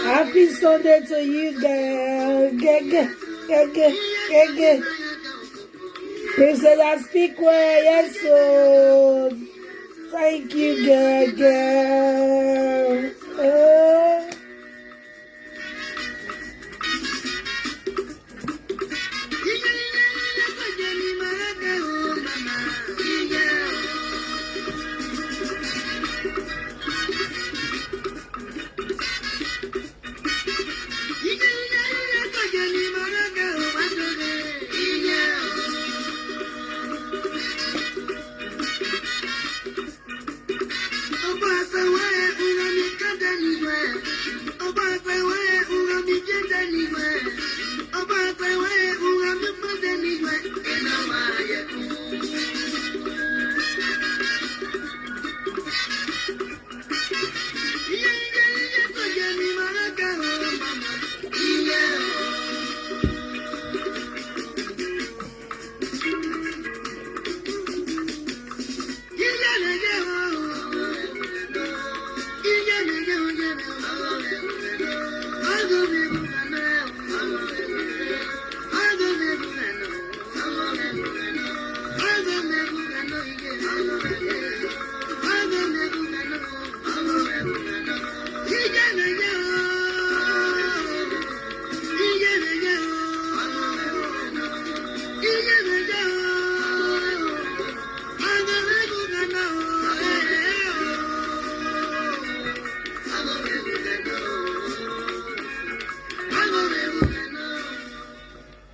Happy Sunday to you, girl. Princess, I speak well. Yes, so thank you, girl.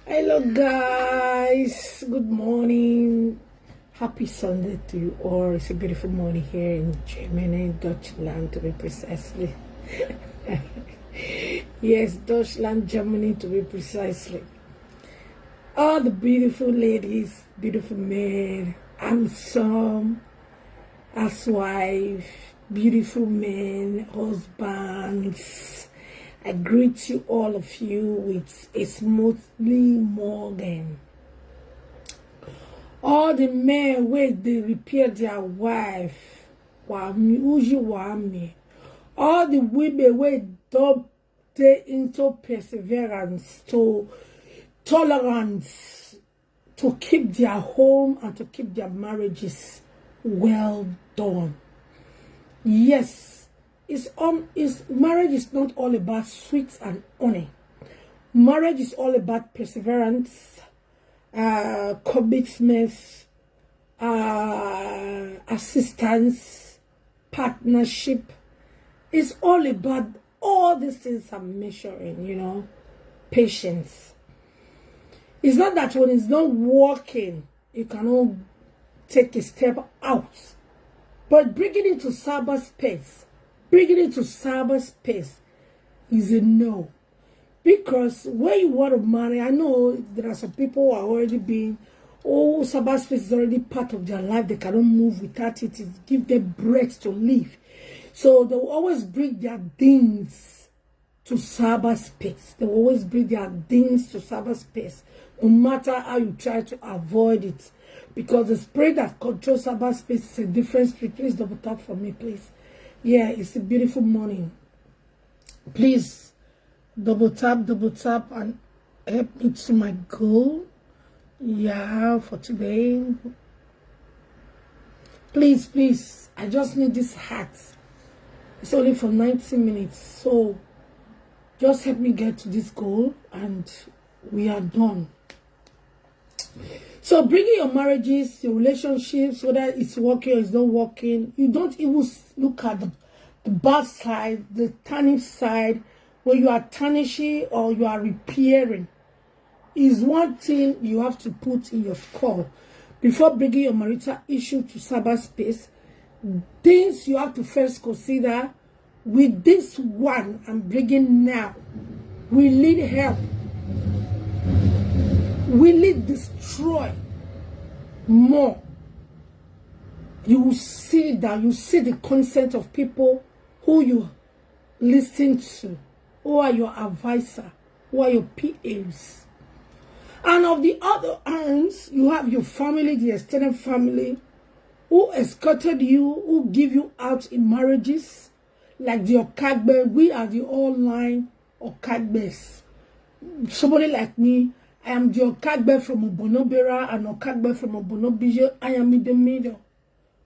Hello guys, good morning. Happy Sunday to you all. It's a beautiful morning here in Germany, Deutschland to be precisely. Yes, Deutschland, Germany to be precisely. All the beautiful ladies, beautiful men, handsome, housewife, beautiful men, husbands. I greet you, all of you, with a smoothly morning. All the men where they repair their wife, all the women where don't take into perseverance, to tolerance, to keep their home and to keep their marriages well done. Yes. Marriage is not all about sweets and honey. Marriage is all about perseverance, commitment, assistance, partnership. It's all about all these things I'm measuring, patience. It's not that when it's not working, you cannot take a step out. But bringing it to cyberspace, is a no. Because when you want to marry, I know there are some people who are already being Oh, cyberspace is already part of their life. They cannot move without it. It gives them breath to live. So they will always bring their things to cyberspace. They will always bring their things to cyberspace, no matter how you try to avoid it. Because the spirit that controls cyberspace is a different spirit. Please double tap for me, please. Yeah, it's a beautiful morning. Please double tap, and help me to my goal. Yeah, for today. Please, I just need this hat. It's only for 90 minutes, so just help me get to this goal and we are done. So bringing your marriages, your relationships, whether it's working or it's not working, you don't even look at the bad side, the tarnished side, where you are tarnishing or you are repairing. Is one thing you have to put in your score before bringing your marital issue to cyberspace. Things you have to first consider. With this one I'm bringing now, will it help? Will it destroy more? You will see that, you see the consent of people who you listen to, who are your advisor, who are your PAs. And of the other hands, you have your family, the extended family, who escorted you, who give you out in marriages, like the Iyehagba. We are the online Iyehagbas. Somebody like me, I am the Iyehagba from Obonobera and Iyehagba from Obonobija. I am in the middle.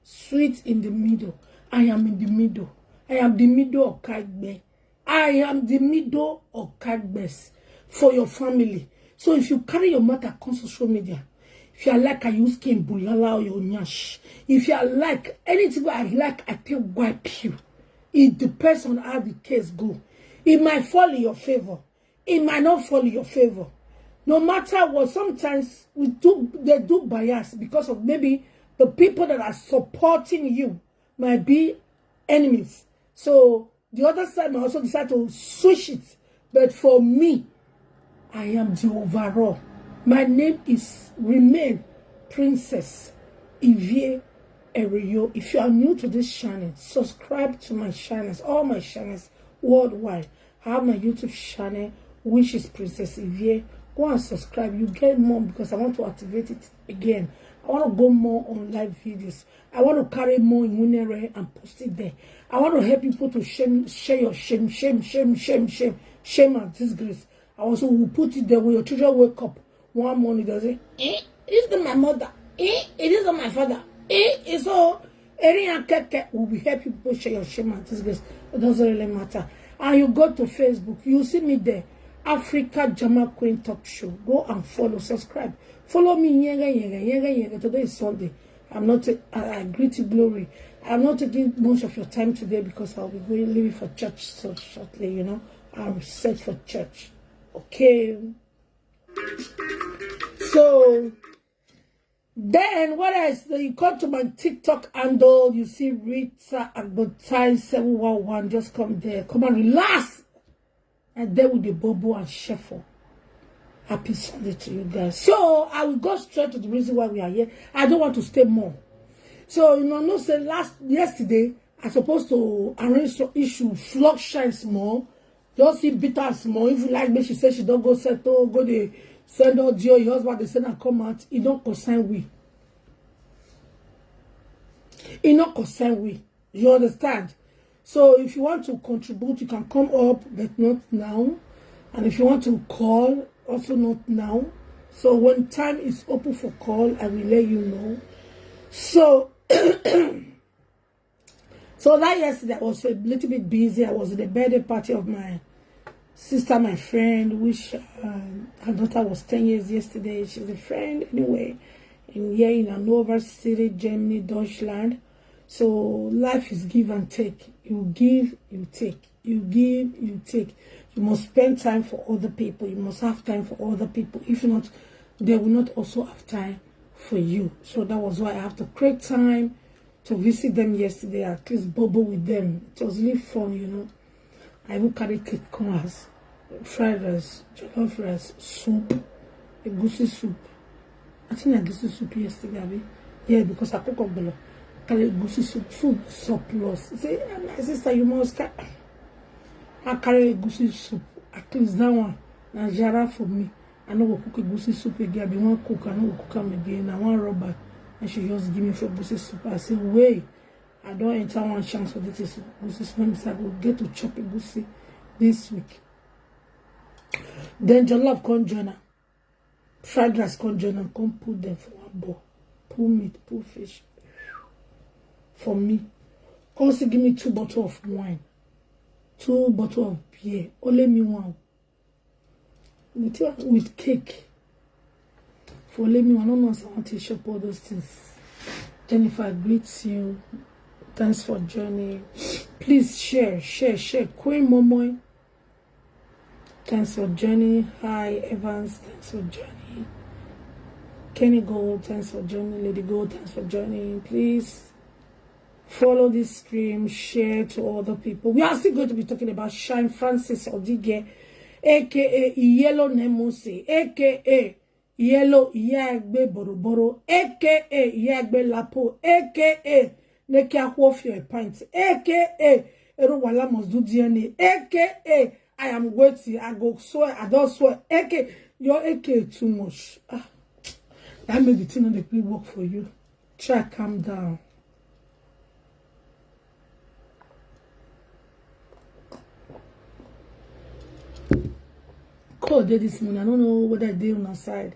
Sweet in the middle. I am in the middle. I am the middle Iyehagba. I am the middle Iyehagbas for your family. So if you carry your matter on social media, if you are like I use King Bulala or your nyash, if you are like anything I like, I take wipe you. It depends on how the case go. It might fall in your favor. It might not fall in your favor. No matter what, sometimes they do bias because of maybe the people that are supporting you might be enemies. So the other side might also decide to switch it. But for me, I am the overall. My name is remain Princess Ivie Eriyo. If you are new to this channel, subscribe to my channels, all my channels worldwide. I have my YouTube channel, which is Princess Ivie. Go and subscribe. You get more because I want to activate it again. I want to go more on live videos. I want to carry more in Winere and post it there. I want to help people to share your shame and disgrace. I also will put it there when your children wake up one morning. They say, it isn't my mother. It isn't my father. It's all. Eriyo will be helping people share your shame and disgrace. It doesn't really matter. And you go to Facebook, you see me there. Africa Jama Queen Talk Show. Go and follow, subscribe. Follow me. Today is Sunday. I greet you glory. I'm not taking much of your time today because I'll be going leaving for church so shortly, you know. I'm set for church. Okay. So then what else? You come to my TikTok handle, you see Rita advertise 711. Just come there. Come and relax. And then with the Bobo and Shuffle. Happy Sunday to you guys. So I will go straight to the reason why we are here. I don't want to stay more. So you know, no say yesterday I supposed to arrange some issue, flog shines more. Just see bitter small. If you like me, she said she don't go settle, go they send audio, your husband they send and come out. It don't concern we. It not concern we. You understand? So if you want to contribute, you can come up, but not now. And if you want to call, also not now. So when time is open for call, I will let you know. So so that yesterday I was a little bit busy. I was at the birthday party of my sister, my friend, which her daughter was 10 years yesterday. She's a friend anyway. And here in Hanover City, Germany, Deutschland. So life is give and take. You give, you take. You give, you take. You must spend time for other people. You must have time for other people. If not, they will not also have time for you. So that was why I have to create time to visit them yesterday, at least bubble with them. It was really fun, you know. I even carried cake corners, fried rice, jollof rice, soup, a goosey soup. I think I guess soup yesterday, Abby. Yeah, because I cook up below. Carry goosey soup, food surplus. Say, my sister, you must I carry a goosey soup. At least that one. Now, Jara for me. I know we'll cook a goosey soup again. I want cook, I know we'll cook them again. I want rubber. And she just give me for goosey soup. I say, wait. I don't enter one chance for this goosey soup. I will get to chop a goosey this week. Then jollof con join. Fried rice con join and come put them for one bowl. Pull meat, pull fish. For me. Also give me 2 bottles of wine. 2 bottles of beer. Only me one. With cake. For only me one. I don't know if I want to shop all those things. Jennifer greets you. Thanks for joining. Please share. Queen Momoy. Thanks for joining. Hi Evans. Thanks for joining. Kenny Gold. Thanks for joining. Lady Gold. Thanks for joining. Please follow this stream. Share to other people. We are still going to be talking about Shine Francis Odige, aka Yellow Nemose, aka Yellow Iyehagba Boroboro, aka Iyehagba Lapo, aka Nekia Wofio a pint, aka Erowala must do DNA, aka I am waiting, I go swear, I don't swear, aka your aka too much. That made the thing on the quick work for you. Try calm down. Cold day this morning. I don't know what I did on our side.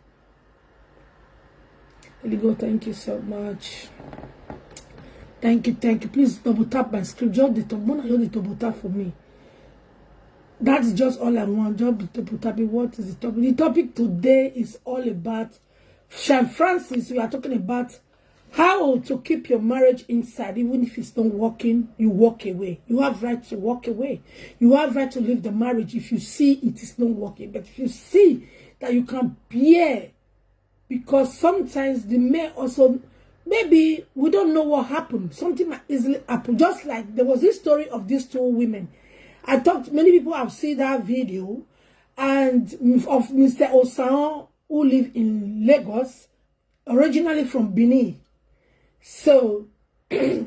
Eligo, thank you so much. Thank you. Please double tap my screen. Just the top. One the double tap for me. That's just all I want. Just the double tap. What is the topic? The topic today is all about Shine Francis. We are talking about how to keep your marriage inside, even if it's not working. You walk away. You have right to walk away. You have right to leave the marriage if you see it is not working. But if you see that you can bear, because sometimes the may also, maybe we don't know what happened. Something might easily happen. Just like there was this story of these 2 women. I thought many people have seen that video, and of Mr. Osan, who live in Lagos, originally from Benin. So he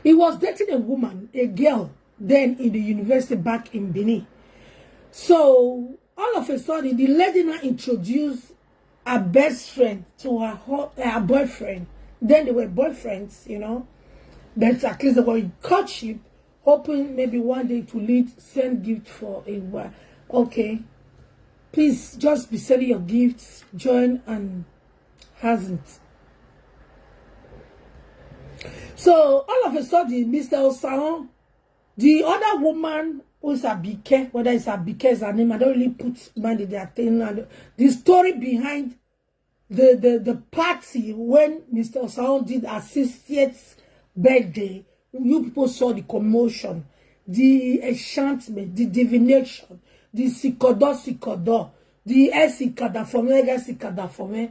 was dating a woman, a girl, then in the university back in Benin. So all of a sudden, the lady now introduced her best friend to her boyfriend. Then they were boyfriends, you know. But at least they were in courtship, hoping maybe one day to lead, send gift for a while. Okay. Please just be sending your gifts. Join and hasn't. So all of a sudden, Mr. Osan, the other woman who's Abike, whether it's Abike is her name, I don't really put mind in their thing. And the story behind the party when Mr. Osan did her 60th birthday, you people saw the commotion, the enchantment, the divination, the sikodo, the esikada for me,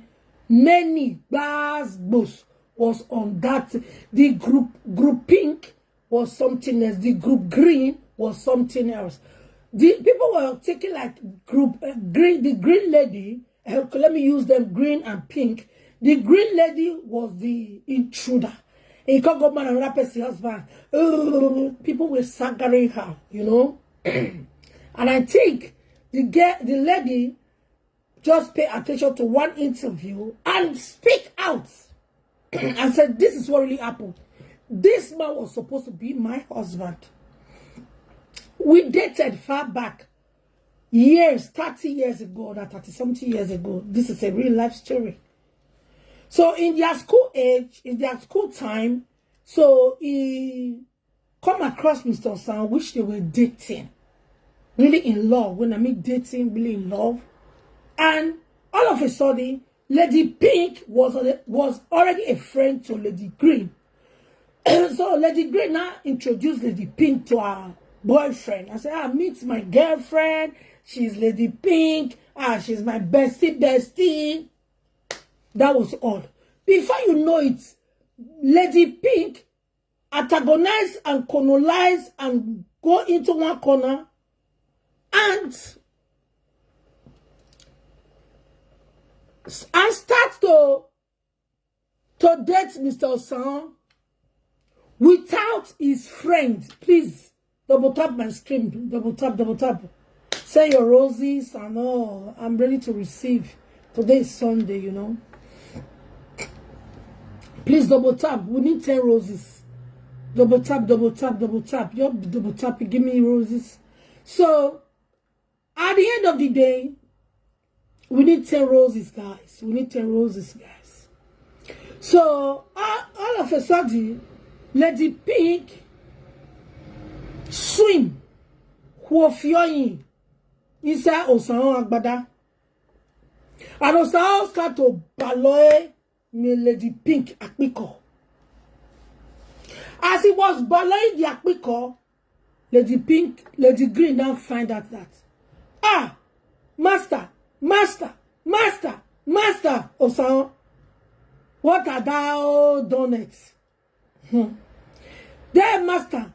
many bars was on that. The group pink was something else. The group green was something else. The people were taking like group green. The green lady. Let me use them green and pink. The green lady was the intruder. He can't go man and rap his husband. People were staggering her, you know. And I think the lady just pay attention to one interview and speak out. I said, this is what really happened. This man was supposed to be my husband. We dated far back. Years, 30 years ago, or 30-something years ago. This is a real life story. So in their school age, in their school time, so he come across Mr. Osan, which they were dating. Really in love. When I mean dating, really in love. And all of a sudden, Lady Pink was already a friend to Lady Green. So Lady Green now introduced Lady Pink to her boyfriend. I said, meet my girlfriend. She's Lady Pink. She's my bestie. That was all. Before you know it, Lady Pink antagonized and colonized and go into one corner. And and start to date Mr. Osan without his friend. Please double tap my screen. Double tap. Say your roses and all. I'm ready to receive. Today is Sunday, you know. Please double tap. We need 10 roses. Double tap. You double tap. Give me roses. So at the end of the day, we need 10 roses, guys. We need 10 roses, guys. So all of a sudden, Lady Pink swim Huofioyin inside Osan Agbada. And Osan start to baloe me Lady Pink Aproko. As he was baloing the Aproko, Lady Green now find out that Master Osan, what are thou done it? There, master,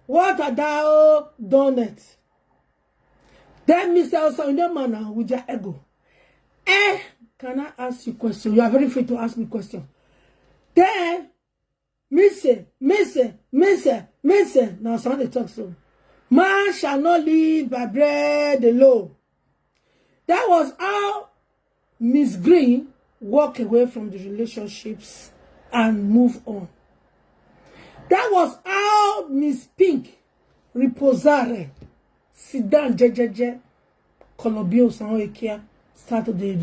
what are thou done it? Then Mr. Osan, no man with your ego. Can I ask you a question? You are very free to ask me a question. Then, Mr. Now somebody talk so. Man shall not live by bread alone. That was how Miss Green walked away from the relationships and move on. That was how Miss Pink reposare, sit down, Colobio Sanoekia started the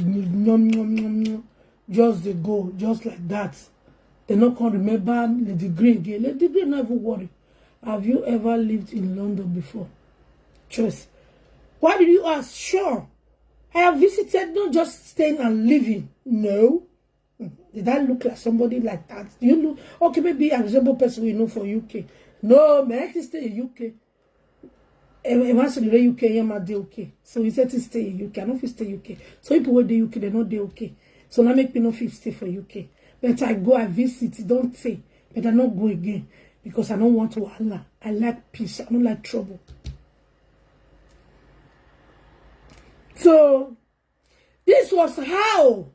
just they go, just like that. They not can remember Lady Green again. Lady Green never worry. Have you ever lived in London before? Choice. Why did you ask? Sure. I have visited, not just staying and living. No. Did I look like somebody like that? You look okay, maybe a reasonable person we know for UK. No, man, I can stay in UK. Imagine the UK, I'm okay. So he said to stay in UK. I don't feel stay in UK. So people were the UK, they're not the UK. So now make me not feel stay for UK. But I go, I visit, don't say. But I not go again. Because I don't want to Allah. I like peace. I don't like trouble. So this was how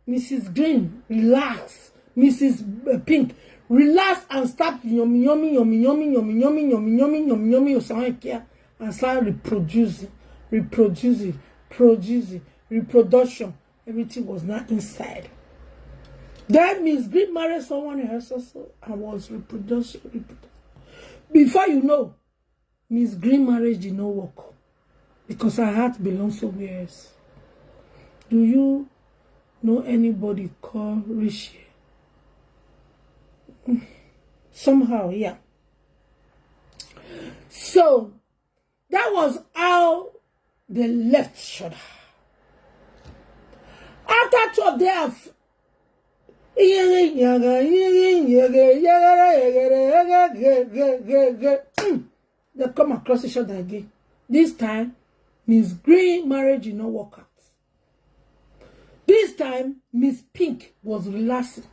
Mrs. Green relaxed. Mrs. Pink relaxed and start yummy and start reproducing, reproduction. Everything was not inside. Then Miss Green married someone else also and was reproducing. Before you know, Miss Green marriage did not work because her heart belongs somewhere else. Do you know anybody called Rishi? Somehow, yeah. So that was how they left each other. After 12 days, they come across each other again. This time, Miss Green marriage did not work out. This time, Miss Pink was relaxing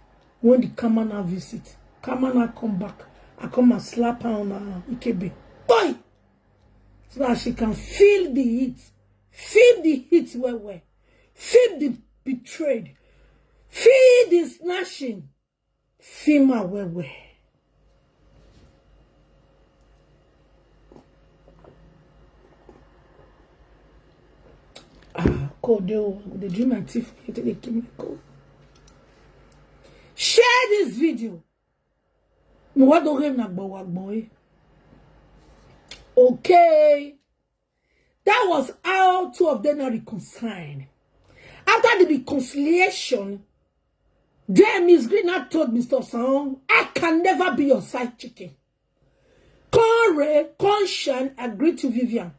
when the Kamana visit. Kamana come back. I come and slap her on her Ikebe. Boy! So that she can feel the heat. Feel the heat where. Feel the betrayed. Feel the snatching. Feel my where. They drew my teeth. They keep me cold. Share this video. Okay. That was how two of them are reconciled. After the reconciliation, then Miss Green had told Mr. Song, I can never be your side chicken. Conscience agreed to Vivian.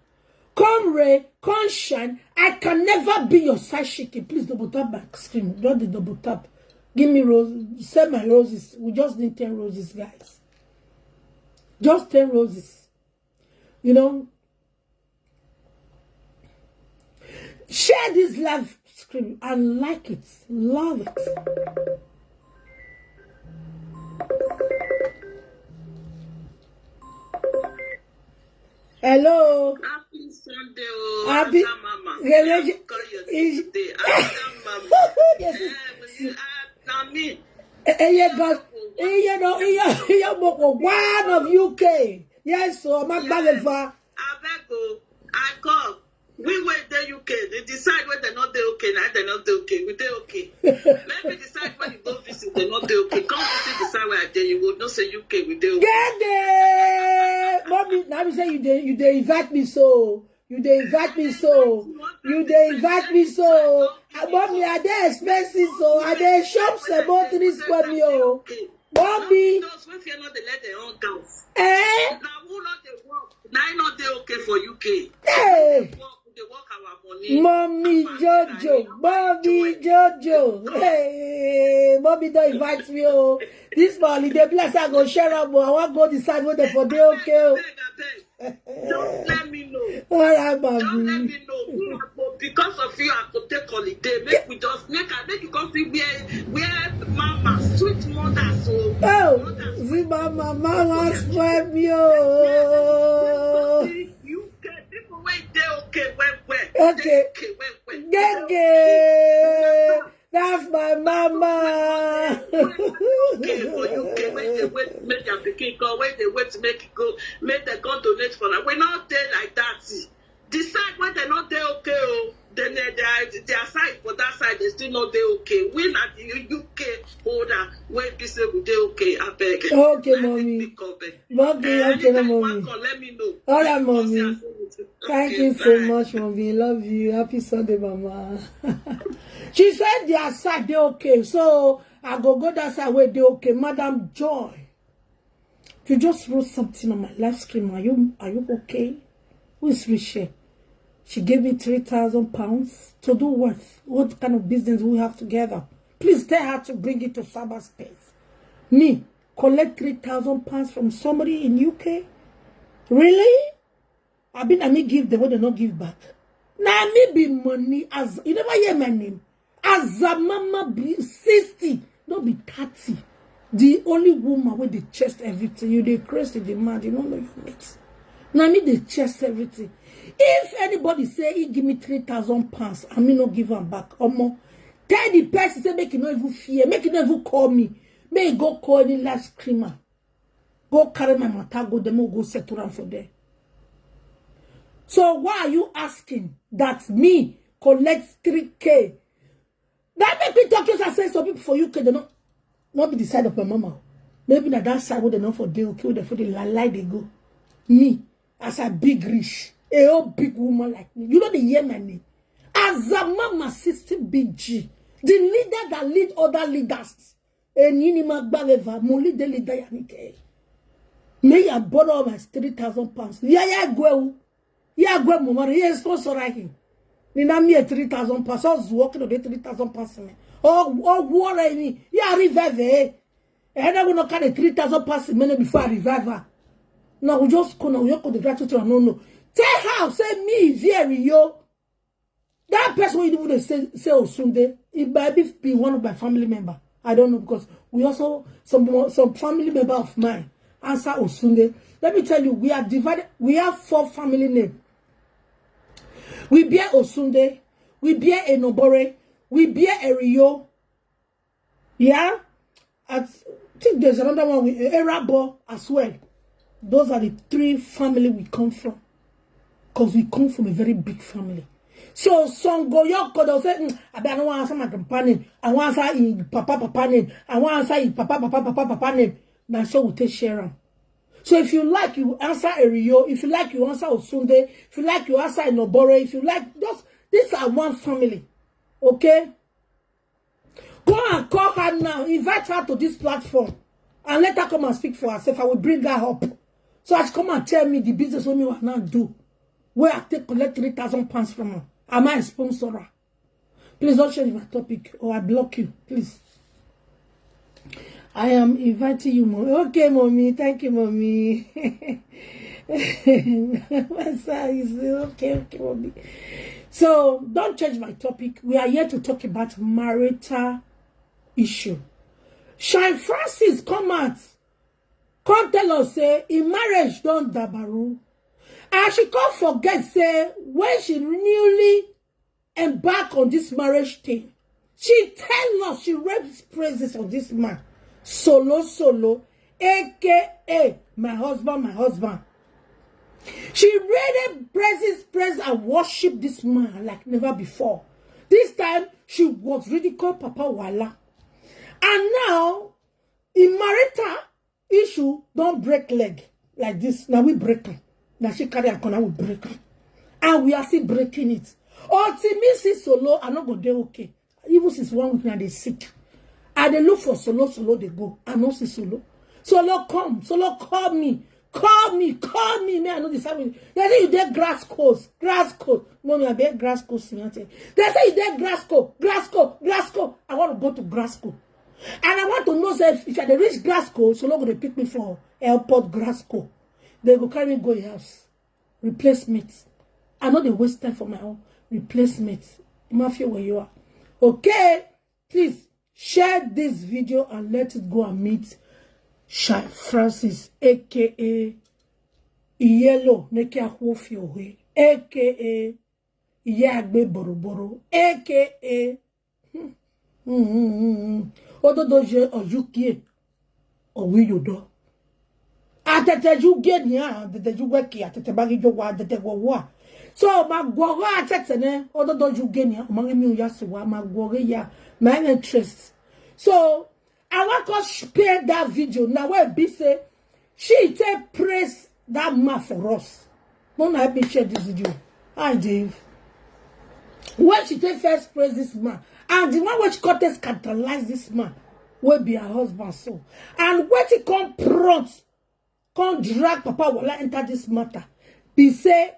Conscience, I can never be your side chicken. Please double tap back screen. Not the double tap. Give me roses. Send my roses. We just need 10 roses, guys. Just 10 roses. You know. Share this live stream and like it. Love it. Hello. Happy Sunday. Happy. yesterday. One of UK. Yes, so I'm not bad for. I come. We wait the UK. They decide when they're not there okay. Now they're not there okay. We they okay. Let me decide when you go visit. They're not there okay. Come visit decide where I there. You will not say UK. We they okay. Get there, mommy. Now you say you they invite me so. You they invite me so. You they invite me so. Mommy, are they expensive so? Are they shops about 3 square meal? Mommy. Those when fear not they let their own girls. Eh? Now who not they work? Now not they okay for UK. Hey. They work our money. Mommy Jojo. Mommy Jojo. Hey. Mommy don't invite me. Oh. This morning they bless I go share up. I want to go decide whether for they okay. Don't let me know. All right, mommy. Don't let me know. Because of you, I could take holiday. Make we just make you come see where mama, sweet mother, so. Oh, see mama spoil me. You get people wait they okay, where? Okay. Gege. That's my mama. Okay, for you okay, wait, make your pikin go, wait to make it go, make them go donate for that. We're not there like that. Decide when they're not there okay, oh. Then they are side for that side, they still not there okay. We not the UK holder, when we say we there okay, I beg. Okay, mommy. Mommy, okay, mommy. Let me know. All right, mommy. Thank you so much, mommy. Love you. Happy Sunday, mama. She said their side they okay, so I go that side where they okay. Madam Joy, you just wrote something on my live screen. Are you okay? Who is Richie? She gave me £3,000 to do what? What kind of business we have together? Please tell her to bring it to cyberspace. Me collect £3,000 from somebody in UK? Really? I me give them what they not give back. Now me be money as you never hear my name. As a mama be 60, don't be 30. The only woman with the chest everything. You the crazy, the mad, you don't know your mates. Now me the chest everything. If anybody say he give me £3,000, I me not give them back. Omo, tell the person say make it not even fear, make it not even call me. May go call any last screamer. Go carry my matter, go them go settle around for there. So why are you asking that me collect 3K? That make me talk as I say some people for UK, they not be the side of my mama. Maybe that side where they not for they okay, they for the lie they go. Me, as a big rich, a old big woman like me. You know the hear my name. As a mama 60 BG, the leader that lead other leaders. And you Magbaleva, Molly the leader Yanike. May I borrow my £3,000. Yeah, go. Yeah, go, mama. Yeah, sponsor right here. Nina me £3,000. I was working on the £3,000. Oh, worry me. Yeah, revive. And I will not carry £3,000 minute before I revive her. Now we just go now. We go the gratitude. No. Tell her, say me, eriyo. That person we do say Osunde. It might be one of my family member. I don't know because we also some family member of mine answer Osunde. Let me tell you, we are divided. We have 4 family names. We bear Osunde, we bear Enobore, we bear eriyo. Yeah, I think there's another one with Erabo as well. Those are the 3 family we come from, because we come from a very big family. So some go yoko they'll say, I don't want to answer my grandpa name. I want to answer papa name. I want to answer papa name. Now so we take share them. So if you like, you answer eriyo. If you like, you answer Osunde. If you like, you answer Enobore. If you like, just these are one family. Okay? Go and call her now. Invite her to this platform. And let her come and speak for herself. I will bring her up. So she come and tell me the business what me will not do. Where I take collect £3,000 from her. Am I a sponsor? Please don't change my topic or I block you. Please. I am inviting you, mommy. Okay, mommy. Thank you, mommy. Okay, mommy. So, don't change my topic. We are here to talk about marital issue. Shine Francis come out. Come tell us, say, in marriage, don't dabaru. And she can't forget, say, when she newly embark on this marriage thing. She tell us, she raps praises on this man. Solo, aka my husband. She rated praise and worship this man like never before. This time, she was ridiculed Papa Wala. And now, in marital issue, don't break leg like this. Now we break them. Now she carry a corner, we break them. And we are still breaking it. Ultimately, Solo, I'm not going to do okay. Even since 1 week now, they sick. And they look for Solo, they go. I know see Solo. Solo come. Solo call me. Call me. Me, I know this happening. They say you did grass coast. Mommy, I bet grass coast. They say you did grass coast. I want to go to grass coast. And I want to know if I reach grass coast, Solo going to pick me for airport grass coast. They go carry me go your house. Replacement. I know they waste time for my own replacement. Mafia where you are. Okay, please share this video and let it go and meet Shy Francis, aka Yellow, aka Iyehagba Boroboro, aka Ododoje Ojukie Owiyodo. Atete juge ni atete juweki atete bagi jowa atete gwowa. So ma gwogo atete ne ododo juge ni omange mi uyasuwa ma gwogo ya my interest. So I want to spare that video now where be say she take praise that man for us. Don't help me share this video. Hi Dave. When she take first praise this man and the one which contest catalyze this man will be her husband so. And when he come prompt can't drag Papa Wala enter this matter. Be say,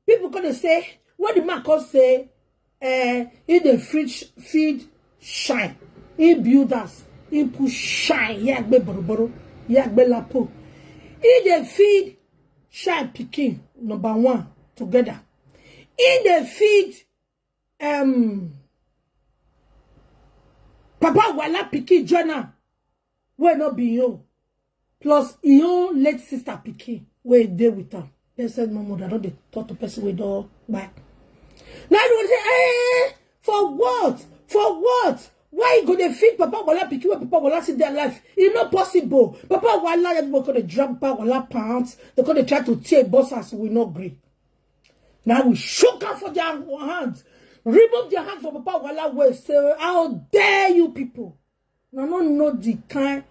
people gonna say, what the man can say, in the feed shine, in build us, in push shine, Iyehagba Boroboro, Iyehagba Lapo. In the feed shine picking, number 1, together. In the feed, Papa Wala picking journal, where not be you. Plus, your late sister Piki, where they with her. They said, no mother, don't they talk to person with all back. Now they say, for what? For what? Why you gonna feed Papa Wala Piki when Papa Wala see their life? It's not possible. Papa Wala, everybody gonna drag Papa Wala pants. They're gonna try to tear bosses. We not agree. Now we shook her for their hands. Remove their hands from Papa Wala waist. Say, how dare you people? Now, don't know the kind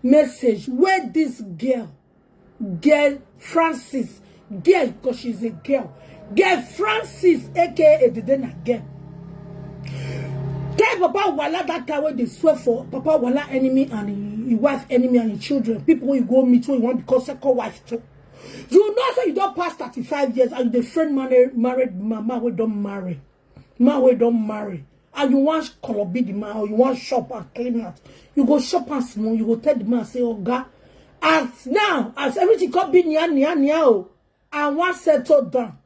message where this girl Francis, because she's a girl Francis, aka the then again. Tell Papa Wala that time when they swear for Papa Wala enemy and his wife enemy and his children, people when you go meet when you want to become second wife too. You know, so you don't pass 35 years and the friend married mama we don't marry. Man we don't marry. And you want color be the man, or you want shop and clean out. You go shop and small, you go tell the man, say, oh God, as now, as everything come be near, I want settled down.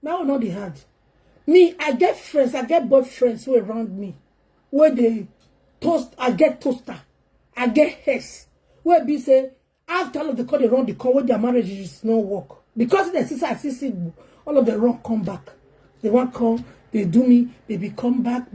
Now not the hard. Me, I get friends, I get boyfriends who around me. Where they toast, I get toaster, I get hairs. Where be say, after all of the call they run the call, where their marriage is no work. Because the sister, I see all of the wrong come back. They want come. They do me, baby come back.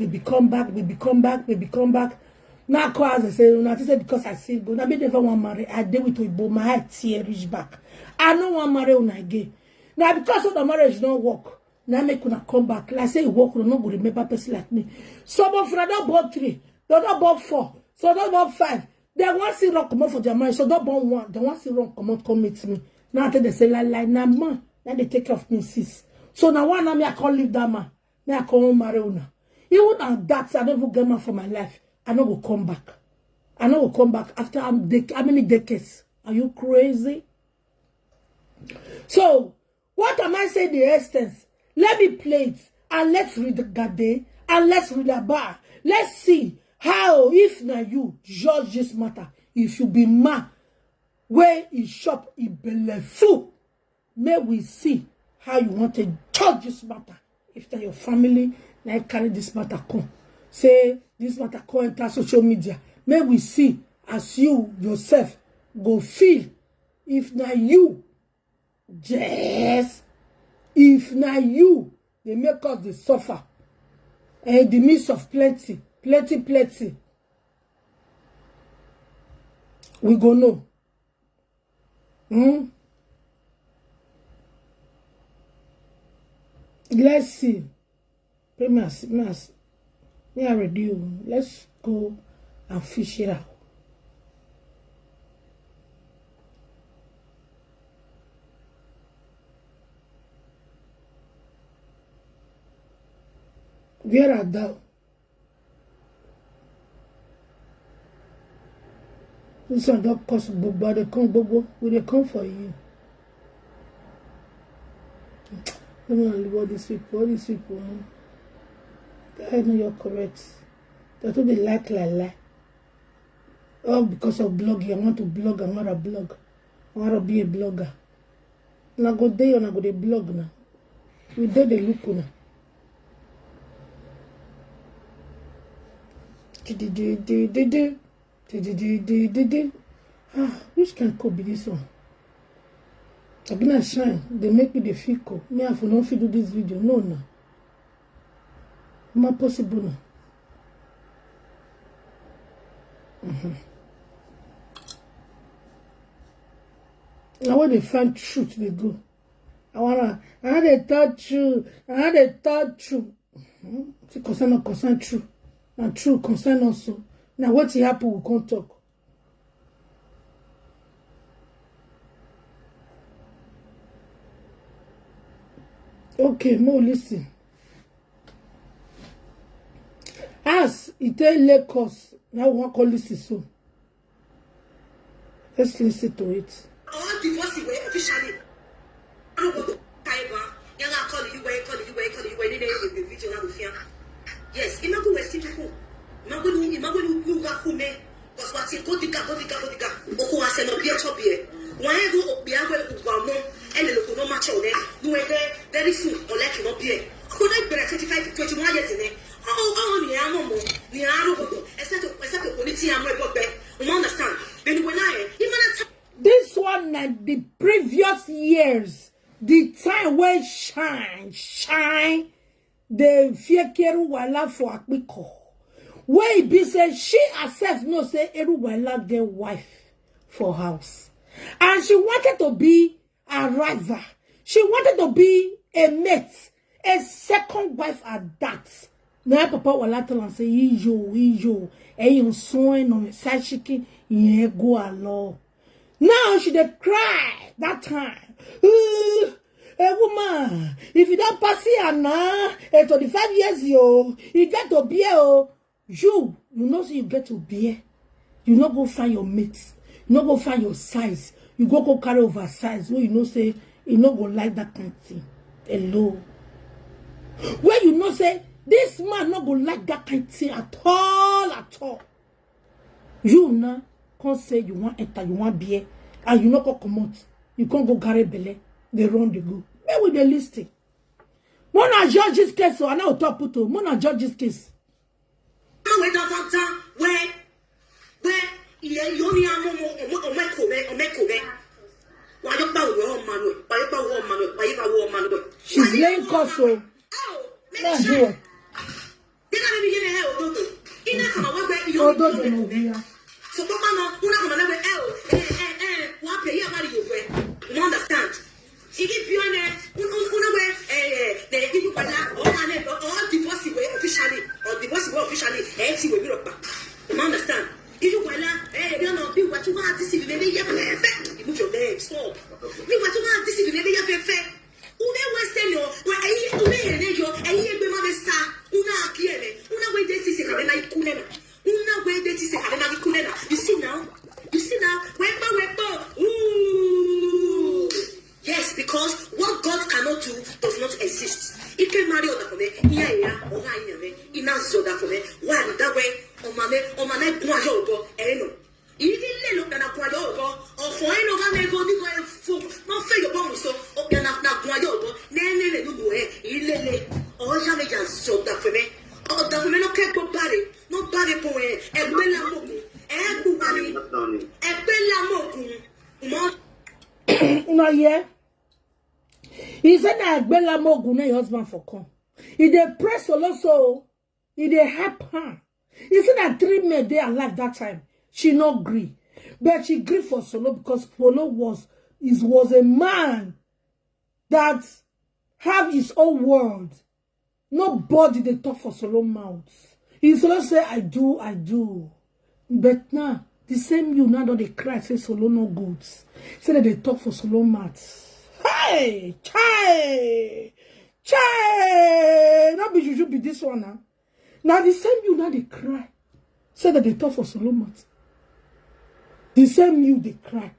Now cause I say, not say because I say, but I never want marry. I deal with Ibo, my heart tear reach back. I don't want marry when I gay. Now because of the marriage don't work, now make una come back. Like say work, no go remember person like me. Some of them don't bought 3, they don't bought 4, so don't bought 5. They want to run come out for their marriage, so don't bought 1. They want to run come out come meet me. Now they say like now man, now they take care of me sis. So now one now me I can't leave that man. Now I can't marry una. Even at that, I never get man for my life. I don't go come back. I don't go come back after how many decades? Are you crazy? So, what am I saying the essence? Let me play it and let's read the Gade and let's read the bar. Let's see how, if now you judge this matter, if you be man, where you shop in Belefu, may we see how you want to judge this matter. If your family now carry this matter come, say this matter come enter social media. May we see as you yourself go feel. If now you, yes, if now you, they make us the suffer. the midst of plenty. We go know. Let's see. Mass. Me already you. Let's go and fish it out. Where are thou? This one don't cost Bobo. They come Bobo. Will they come for you? I don't know what these people. All these people. I know you're correct. That's what they like. Oh, because of blogging. I want to blog. I want to blog. I want to be a blogger. And I go there and I go to blog now. We do the look now. Which can cope be this one? I'm gonna shine. They make me the feel cool. Me, I don't feel do this video. No. Not possible now. Now when they find truth, they go. I had a thought true. See, concern true. And true concern also. Now what happen, we can't talk. Okay, no, listen. As it tell Lagos, now we want to listen so. Let's listen to it. All divorce way officially. Yes, imagine we're still cool. Imagine you got who me. Because what's it go diga. Oko was no beer to beer. Why go be able to go on and look no match on there. Do it very soon or let you not beer. Could I be 25 to 21 years in it? Oh, the animal, except the police and my book back. You understand? Then when this one, the previous years, the time where shine. The fear keru wala for Aproko. Where it be say she herself no say eru wala get wife for house. And she wanted to be a rival. She wanted to be a mate, a second wife at that. Now papa wala tell and say iyo. You son no sashiki ye go along. Now she dey cry that time. Hey woman, if you don't pass here now, 25 years you get to bear. You know so you get to bear. You not go find your mates. You not go find your size. You go carry oversize. Where you know say you not go like that kind of thing. Hello. Where you know say this man not go like that kind of thing at all. You now can't say you want enter, you want beer, and you not go come out. You can't go carry belly. They run the go. Where will they listing? Mona judge this case, so I know top puto. Mona judge this case. Where you only are she's laying coso. Not here. So you understand? She keep you on the people all divorce officially, you understand? If you don't be what you want to see, you move your legs, stop. You want to see, you see now, yes, because what God cannot do does not exist. He can marry on for me, in answer for me, why that way, on my eno. If you look at a quadogo, or for any of them, go not fail your bone, so, or can not quadogo, Nene, or Jamaicans so that for me, or the women of Capo Barry, not Barry Poe, and Bella Moku, no, yeah. He said that Bella Mogu, husband for come. He dey press also. It help her. You see that 3 men they alive that time. She not agree. But she agreed for Solo because Solo was a man that have his own world. Nobody they talk for Solo mouths. He Solo say, I do. But now, the same you now they cry, say Solo no goods. Say that they talk for Solo mouths. Hey! Chai! Not be you should be this one now. Now the same you now they cry. Say that they talk for Solo mouths. The same you they cry.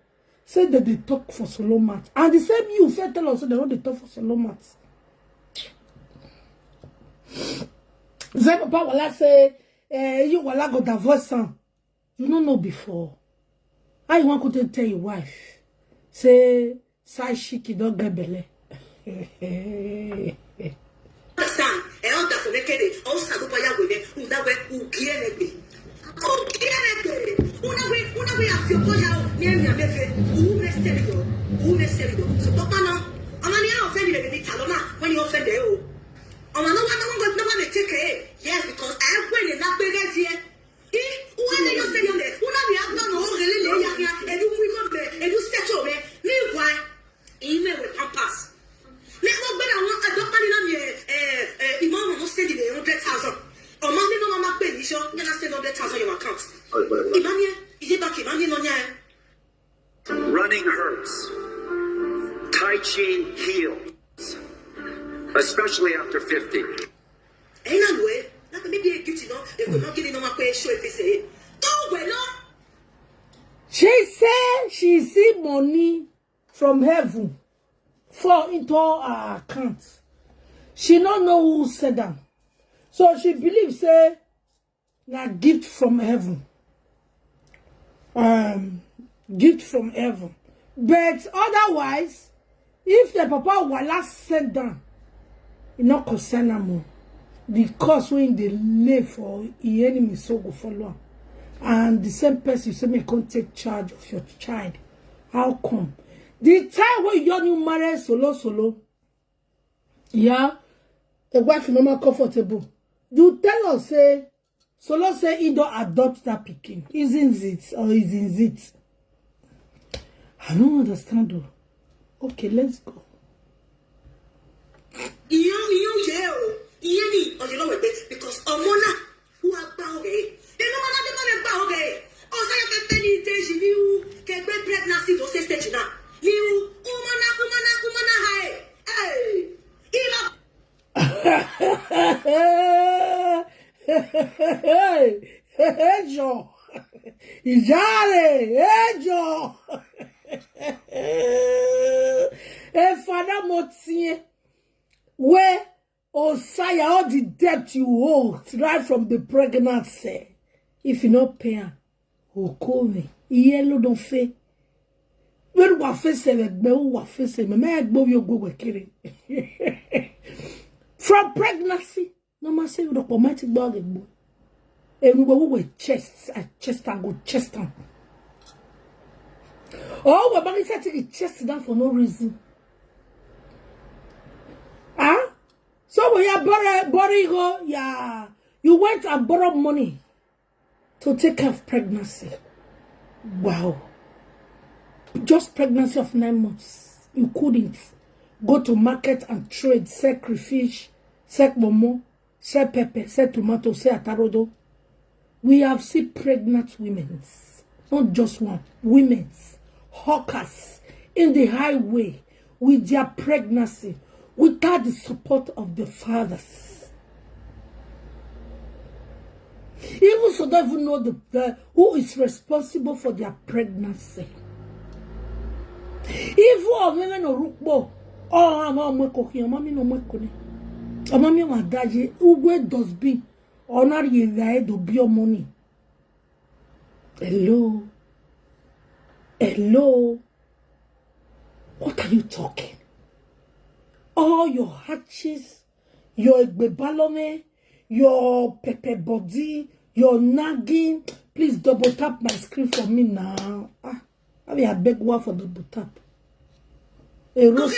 Say that they talk for Solo mouths. And the same you say tell us they don't they talk for Solo mouths. Say papa wala say you wala go divorce him. You don't know before. I want to tell your wife. Say side chic you don't get belly. Understand? And all that for make it all sabu pa ya we una we ugielebe. Ugielebe. Una we afio ko ya ni emi amefe. Umeserio. So papa no. Amani a offend you be talona when you offend you. Amano no one take it. Yes, because I went in that big here. When you say on there, una we have done all really ya and you go there and you step over. Meanwhile, email with pass. Let me better want a doctor in me imam no send the 100,000. Or money no mama pay you then I send 100,000 your account. Imam is back imam no nya. Running hurts. Tai Chi heals. Especially after 50. Anyway, that may be a guilty no. They will not give you no more show if they say. Oh well no. She said she see money from heaven fall into her account. She don't know who said that. So she believes say na gift from heaven. Gift from heaven. But otherwise, if the papa wala said that, it not concern am. The cost when they lay for the enemy so go follow. And the same person say me can't take charge of your child. How come? The time when you marry solo, yeah, the wife no more comfortable. You tell us say Solo say he don't adopt that pikin. Isn't it or isn't it? I don't understand though. Okay, let's go. Because Omona who are bound. They no matter bound. Oh, say you can tell days you can break pregnancy to say stage now. You Umana hey. Hey, Joe. Hey, Joe. Hey, Father Motie, where Osaya all the debt you owe right from the pregnancy. If you not pay, who call me? Yellow don't fail. When we face it, we face it. Me go you go kiri. From pregnancy, no matter say you don't automatic bag boy. And we go with chest and go chest down. Oh, we're going to take chest down for no reason. Huh? So when you borrow, yeah, you went and borrowed money to take care of pregnancy. Wow. Just pregnancy of 9 months. You couldn't go to market and trade, sell crayfish, sell momo, sell pepper, sell tomato, sell atarodo. We have seen pregnant women, not just one, women, hawkers in the highway with their pregnancy without the support of the fathers. Even so, they don't even know who is responsible for their pregnancy. If all women are rukbo, oh, I'm not cooking, mommy no more cooking. A mommy was daji, who does be, or not ye there to be your money. Hello. What are you talking? All your hatches, your egbebalome, your pepper body, your nagging. Please double tap my screen for me now. I mean, I beg one for double tap. A roast.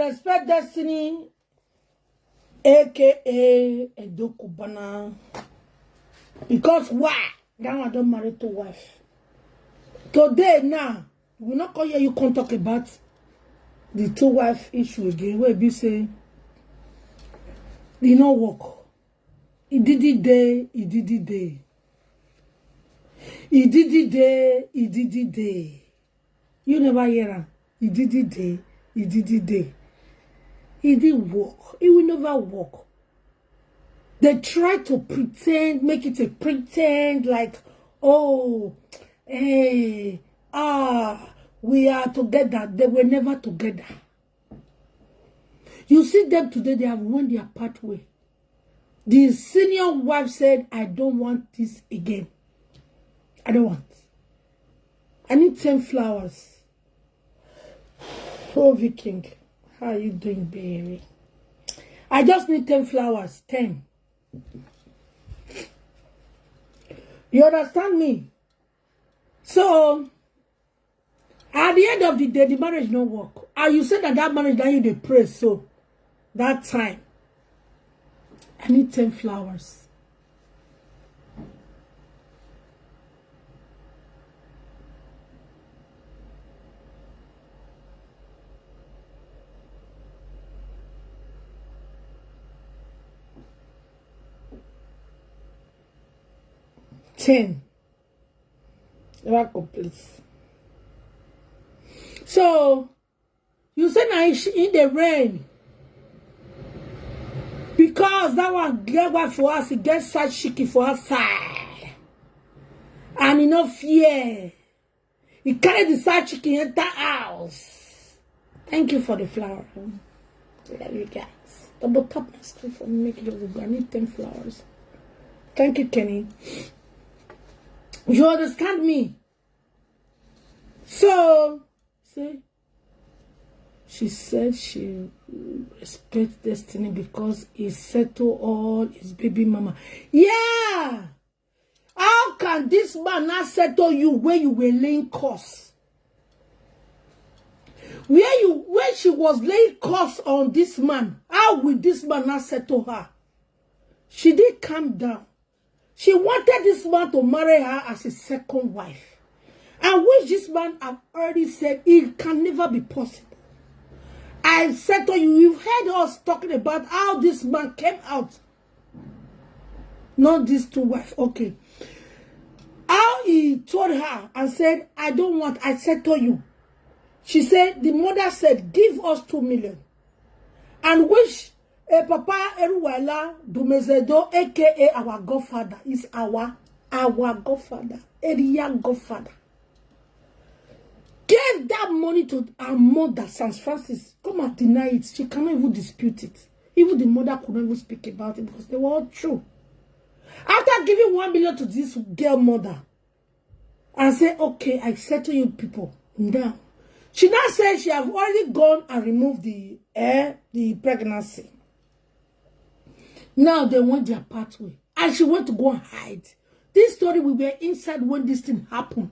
respect Destiny, aka Edokubana. Because why? Now I don't marry two wives. Today now, we not call you can't talk about the two wife issue again. Where be say, you know work. He did it day, he did it day. He did it day, he did it day. You never hear him. He did it day, he did it day. He didn't work. He will never work. They try to pretend, make it a pretend, like, oh, hey, we are together. They were never together. You see them today, they have won their pathway. The senior wife said, I don't want this again. I don't want. I need 10 flowers. Oh, Viking, how are you doing, baby? I just need 10 flowers. 10. You understand me? So, at the end of the day, the marriage don't work. And you said that marriage that you dey pray, so that time, I need 10 flowers. Please. So, you say now in the rain. Because that one get one for us, it gets such shaky for us side. And you know fear. He carried the side chicken enter house. Thank you for the flower. Love you guys. Double tap my screen for me, make it over. I need 10 flowers. Thank you, Kenny. You understand me? So, see, she said she respects Destiny because he settled all his baby mama. Yeah! How can this man not settle you where you were laying course? Where she was laying course on this man, how will this man not settle her? She did calm down. She wanted this man to marry her as his second wife. And which this man have already said it can never be possible. I said to you, you've heard us talking about how this man came out. Not these two wives, okay. How he told her and said, I don't want, I said to you. She said, the mother said, give us 2 million. And which Papa Eruwala Dumezedo, aka our godfather, is our godfather, eriyo godfather. Gave that money to our mother, St. Francis. Come and deny it. She cannot even dispute it. Even the mother could not even speak about it because they were all true. After giving 1 million to this girl mother, and say, okay, I settle you people now. She now said she have already gone and removed the pregnancy. Now they want their pathway. And she went to go and hide. This story, we were inside when this thing happened.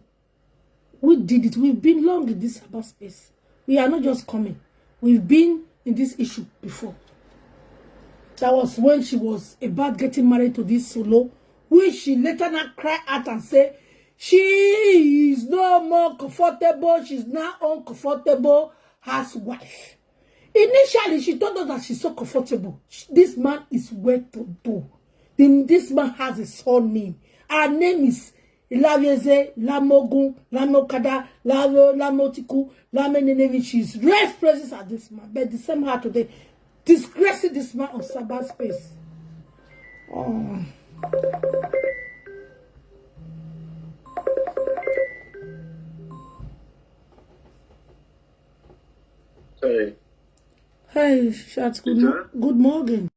We did it. We've been long in this cyberspace. We are not just coming. We've been in this issue before. That was when she was about getting married to this solo, which she later now cried out and said, she is no more comfortable. She's now uncomfortable as wife. Initially, she told us that she's so comfortable. This man is well to do. This man has a surname. Her name is Iyehagba, Lamogun, Lamokada, Lamotiku, Lamenenevi. She's raised praises at this man. But the same heart today, disgracing this man on cyberspace. Oh. Hey. Hey, Schatz, good morning.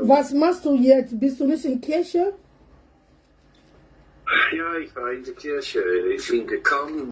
Was machst du jetzt? Bist du nicht in Kirche? Ja, ich war in der Kirche. Ich bin gekommen.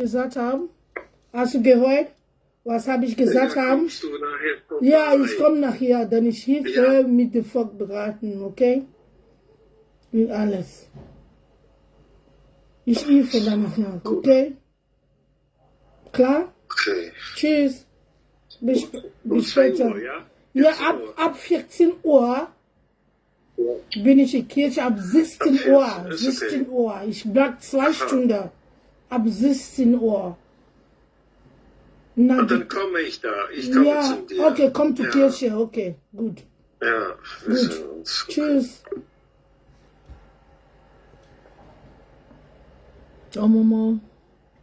Gesagt haben? Hast du gehört, was habe ich gesagt haben? Ja, ich komme nachher, denn ich helfe mit dem Vorbereiten, okay? Mit alles. Ich helfe dann nachher, okay? Klar? Okay. Tschüss. Bis später. Ja, ab 14 Uhr bin ich in Kirche, ab 16 Uhr. 16 Uhr. Ich bleib 2 Stunden. Ab 16 Uhr. Na, und dann komme ich da. Ich komme zu dir. Okay, komm zur Kirche. Okay, gut. Ja, wir sehen uns. Tschüss. Oh, Mama.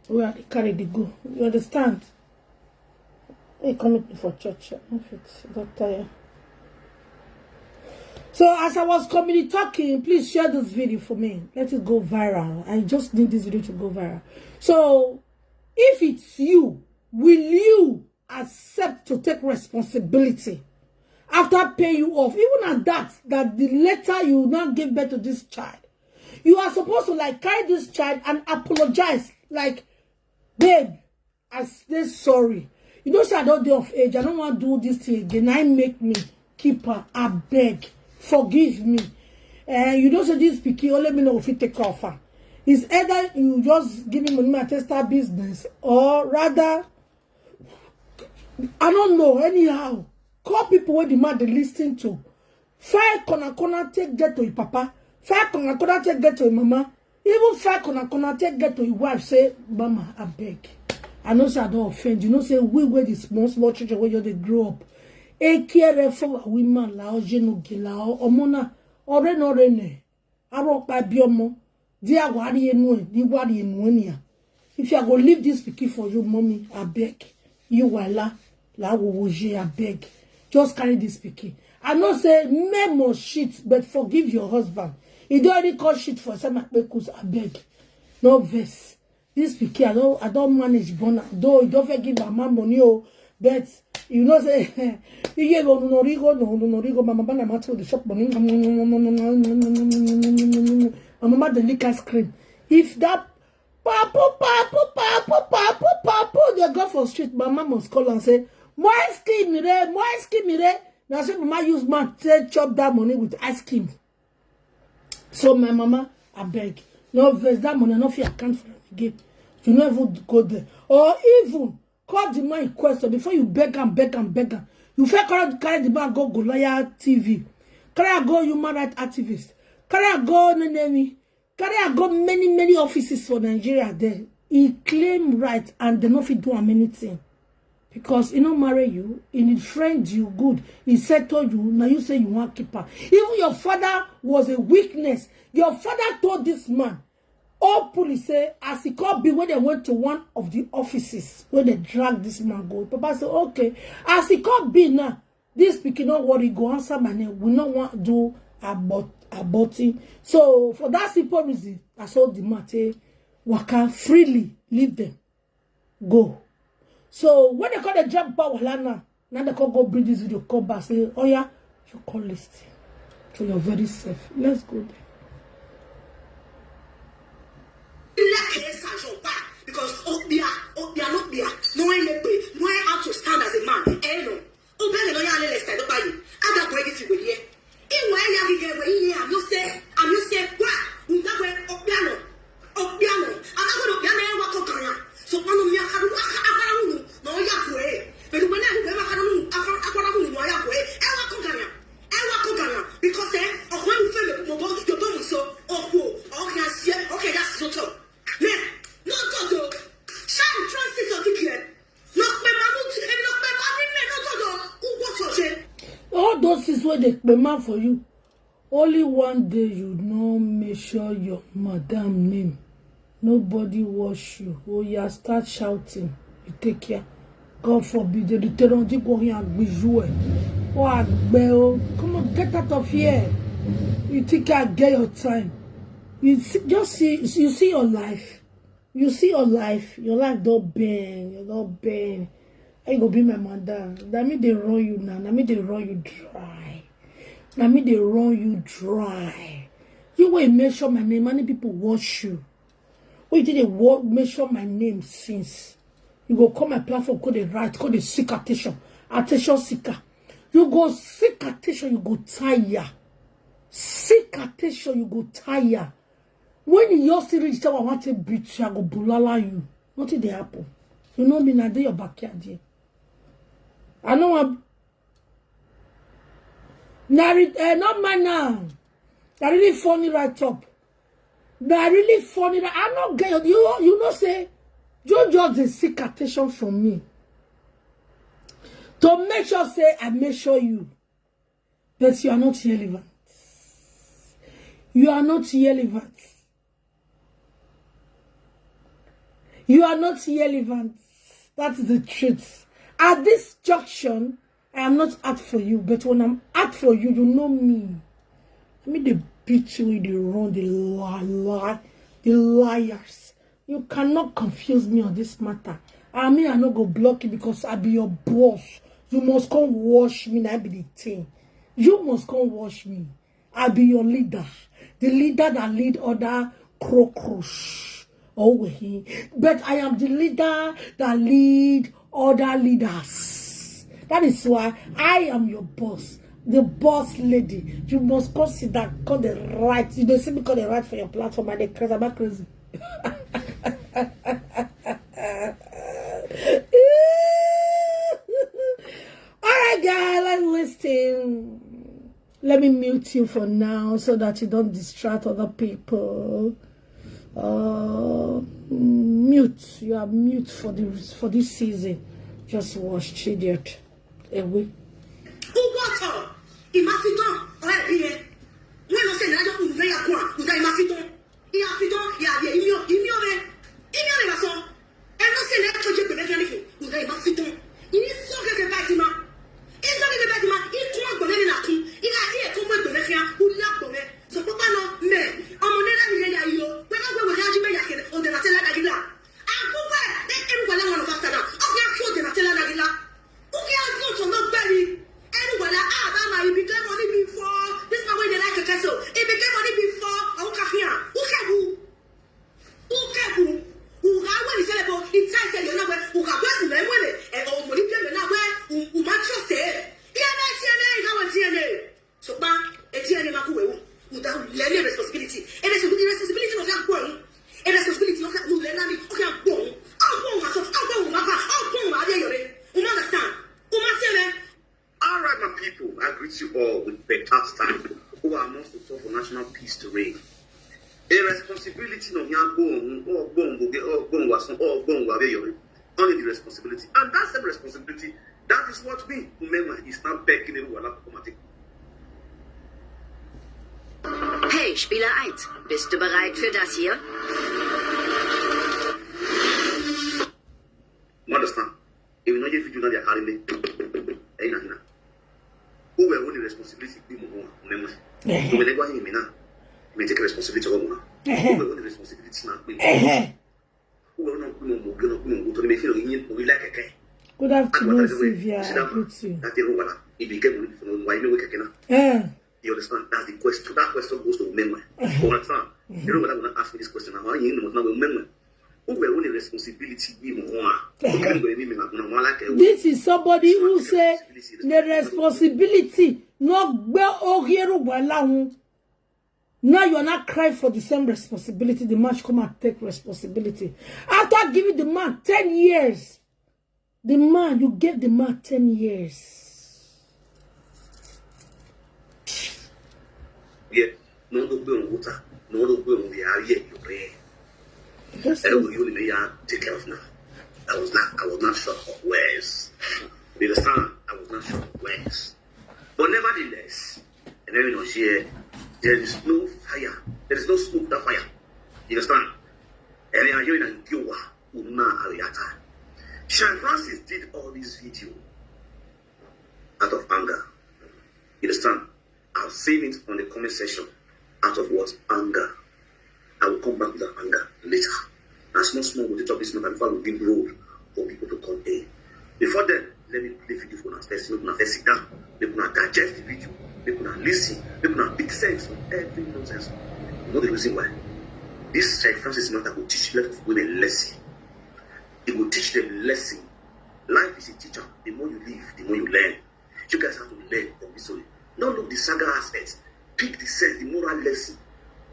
Where are they carry the go? You understand? Hey, come with me for church. I got tired. So as I was talking, please share this video for me. Let it go viral. I just need this video to go viral. So if it's you, will you accept to take responsibility after paying you off? Even at that the later you now give birth to this child, you are supposed to like carry this child and apologize. Like, babe, I say sorry. You know, say I don't do of age. I don't want to do this thing again. I make me keep her. I beg. Forgive me. You don't say this picky, let me know if you take off. It's either you just give me money to start business, or rather, I don't know, anyhow. Call people where the man they listen to. 5 corner take get to your papa. 5 corner take get to your mama. Even 5 corner take get to your wife. Say, Mama, I beg. I know say I don't offend. You know say we were the small children where they grow up. E care for women la enogie la omona ore no rene aro pa biomo dia wari enu di wari enu nia. If you are going to leave this pikin for you, mommy, I beg you wala la woje, I beg, just carry this pikin. I know say men must shit, but forgive your husband. He don't already call shit for some because I beg, no verse. This pikin I don't manage bona, though you don't forgive my mom money, but you know say you go no rigo mama bana matter the shop money mama the liquor scream. If that papu they go for street, mama must call and say more ice cream mire. Now say mama use my chop that money with ice cream. So my mama, I beg, no verse that money, no fear account for again. You never go there. Or even call the man in question before you beg and beg. You first carry the man go Goliath TV. Carry go human rights activist. Carry go Nenemi. Carry go many offices for Nigeria there. He claim right and they not fit do anything. Because he not marry you, he friend you good. He settle you, now you say you want keep her. Even your father was a weakness. Your father told this man, all police say, as he called be when they went to one of the offices where they dragged this man go. Papa said, okay. As he called be now, this speaking not worry, go answer my name. We not want to do aborting. So for that simple reason, I saw the matter waka freely leave them. Go. So when they call the jump power now they call go bring this video, call back, say, oh yeah, you call list. So you're very safe. Let's go there. because they are not there. No one how to stand as a man. No. I'm all those is where they man for you. Only one day you know measure your madam name. Nobody wash you. Oh, yeah, start shouting. You take care. God forbid they return to go here and be you. Oh, come on, get out of here. You think I get your time? You see your life. You see your life. Your life don't bend. You don't bend. I go be my mother. That mean they run you now. That mean they run you dry. That mean they run you dry. You will measure my name. Many people watch you. Why did they measure my name since? You go call my platform, call the right, call the seek attention. Attention seeker. You go seek attention, you go tire. Seek attention, you go tire. When you see reach time I want to beat you, I go bulala you. Nothing they happen. You know me, now they your backyard here. I know I'm not man now. That really funny right up. That really funny. I'm not gay. You know say you just seek attention from me. To make sure say I make sure you. But you are not relevant. You are not relevant. You are not relevant. That is the truth. At this junction, I am not out for you. But when I'm out for you, you know me. I mean, they beat you, they run, they lie, the liars. You cannot confuse me on this matter. I mean, I not go block you because I be your boss. You must come wash me. I be the thing. You must come wash me. I be your leader. The leader that lead other cockroach. Oh, but I am the leader that lead other leaders. That is why I am your boss. The boss lady. You must consider, call the right. You don't see me call the right for your platform and they crazy. I'm not crazy. Alright guys, let's listen. Let me mute you for now so that you don't distract other people. Mute. You are mute for this season. Just watch idiot. Away. Only the responsibility, and that's the responsibility. That is what we, umenwan, is not begging everyone automatic. Hey, Spieler 1, bist du bereit für das hier? Understand? If you know if you do not are carrying me, who will own the responsibility? Umenwan. You will never hear me now. You may take responsibility of Umenwan. Who will own the responsibility now? Good afternoon, Sylvia. You understand? That's the question. That question goes to umenwan. You understand? You know what I'm going to ask me this question now. You know what umenwan. responsibility. This is somebody who say the responsibility not now you are not crying for the same responsibility. The man should come and take responsibility. After giving the man 10 years, you gave the man 10 years. Yeah, no water, no take care of now. I was not sure of ways. You understand? I was not sure of ways. But nevertheless, and then here, there is no fire. There is no smoke without fire. You understand? And then you're in a Giowa, Una Ariata. Sean Francis did all this video out of anger. You understand? I've seen it on the comment section. Out of what? Anger. I will come back with that anger later. And small with the top is not before we give road for people to come in. Before then, let me play video for us first. Let me first sit down. Let me digest the video. Let me listen. Let me make sense of every nonsense. You know the reason why? This St. Francis matter will teach a lot of women lesson. It will teach them lesson. Life is a teacher. The more you live, the more you learn. You guys have to learn from this story. Don't look the saga aspects. Pick the sense, the moral lesson.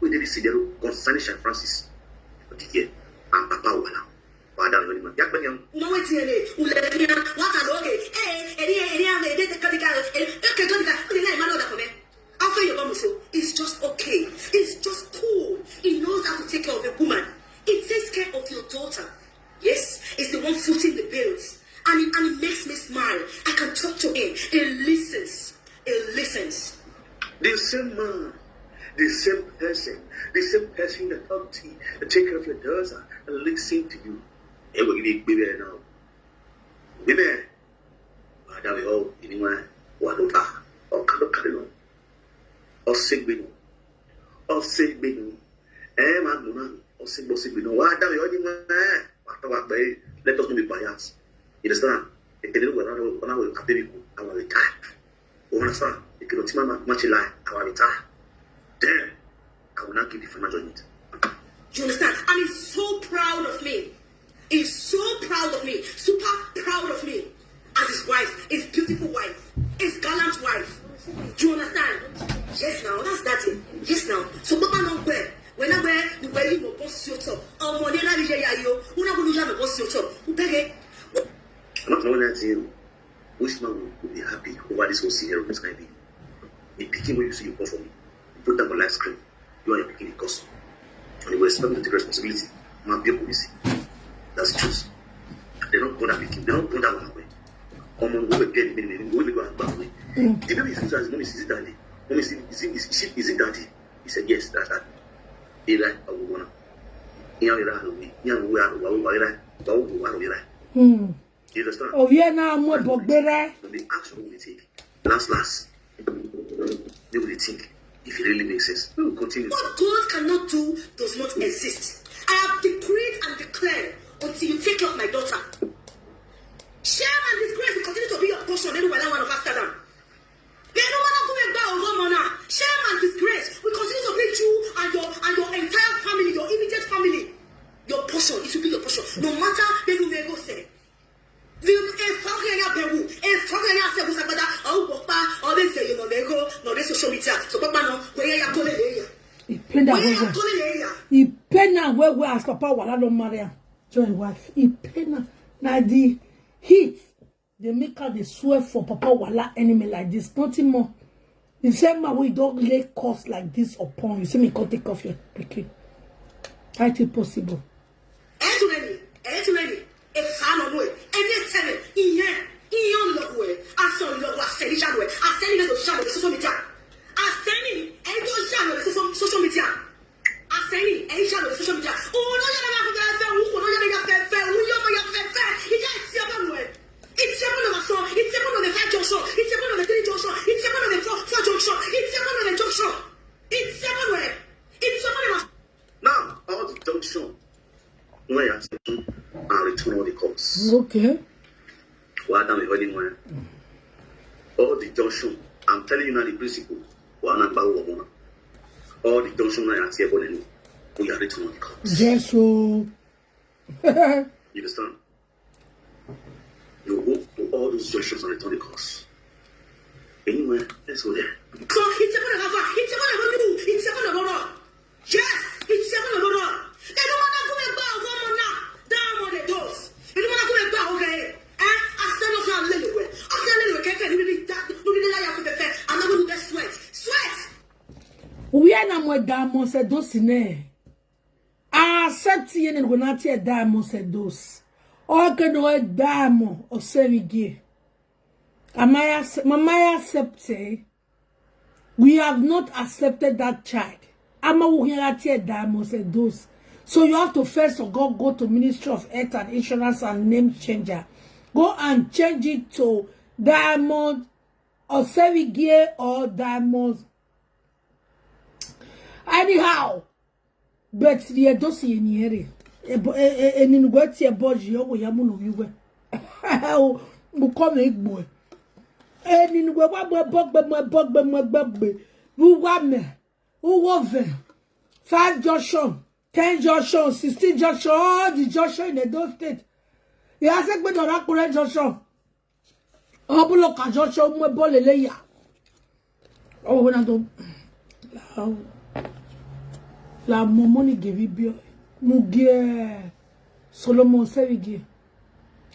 We did see the concerning St. Francis. But here, I'm Papa Wala. Father, no, it's what it's just okay. It's just cool. He knows how to take care of a woman. He takes care of your daughter. Yes, it's the one footing the bills. And it makes me smile. I can talk to him. He listens. The same man, the same person that talk to you, that take care of your daughter, and listen to you. Hey, we're going to be there now. Baby, I don't know anyone. What do I? Or Kalokano. Or Sigbino. Or Sigbino. Eh, man, or Sigbino. Why don't you anyone? Let us not be biased. You understand? If you don't know what I will retire. You understand? If you don't much lie, I will retire. Then I will not give the final judgment. You understand? And he's so proud of me. He's so proud of me. Super proud of me. As his wife. His beautiful wife. His gallant wife. Do you understand? Yes now. That's it. Yes now. So Papa don't wear. When I wear, you wear you boss your top. Oh, money na yo. Una go you boss your top. I'm not knowing that you. Which man will be happy over this whole scenario this kind of thing? The picking when you see you come for me. You put them on live screen. You are your picking the cost. And you will expect me to take responsibility. Man, be a police. That's the truth. They're not going to pick him. They're not going that one away. We will get the baby. We will go back away. The baby is his mom. Is it daddy? Mom is it daddy? He said yes. That's that. He like I will wanna. You understand? Oh yeah, now I'm more bogbera. The action we take. Last. They will think if it really makes sense. We will continue. What God cannot do does not exist. I have decreed and declared until you take care of my daughter. Shame and disgrace will continue to be your portion anywhere I want to after them. Shame and disgrace will continue to be you and your entire family, your immediate family. Your portion, it will be your portion. No matter where you may go say. Social media. So Papa no where you go there. He penna where as Papa Wala don't marry join wife. He penna na the heat they make her the swear for Papa Wala enemy like this. Nothing more. The same man we don't lay cost like this upon you. See me can't take off your picky. How it possible? Ready. If I don't know it, and yet tell it, in love way. I saw love was sending shadow. I send you to shadow the social media. I send you and go shadow the social media. I send you and shadow the social media. Oh, no, you're not going to it's seven of us, it's seven of the 5 junction, it's seven of the 3 junction, it's seven of the 4 junction, it's seven of the junction, it's seven way, it's seven of us. Now, all the junction, where you have to return all the calls. Okay. Well, I'm holding one. All the junction, I'm telling you now the principle. All the junction, I have to we are returning all the calls. Yes, so. You understand? You walk to all those junctions and return the course. Anyway, let's go there. So it's a lot. Yes, it's a lot. They don't want to go about woman now. Down on the doors. They don't want to go about okay. I said no can little way. I can't little can't really that really like you prepare. I'm not going to sweat. We are not more damo said those in there. I said to you and we're not here damo said those. Or can do a damo or sevigi. Mama accept we have not accepted that child. So you have to first of all go to Ministry of Health and Insurance and name changer. Go and change it to Diamond or Sevigie or Diamond. Anyhow, but the dossier in here. And in what your body, you will come boy. And in who over 5 junction, 10 junction, 16 junction, all the junction in the Edo State. He has a bit of that junction. Obuloka junction, my boleleya. Oh, when I do la momoni give you mugie Solomon Sevigi.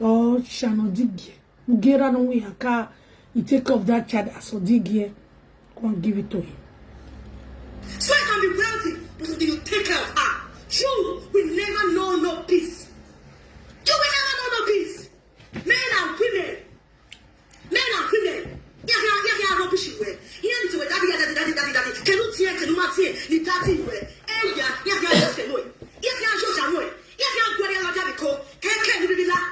Oh, Shano Digie. Mugera no we aka. You take off that child as a digie. Go and give it to him. So I can be wealthy, but until you take care of her, you will never know no peace. You will never know no peace. Men and women. Yeah, rubbish you wear. Here is where daddy. Can you see? The daddy wear. Yeah, just a boy. Yeah, just a boy. Yeah, go there, Jabiko. Can you be that?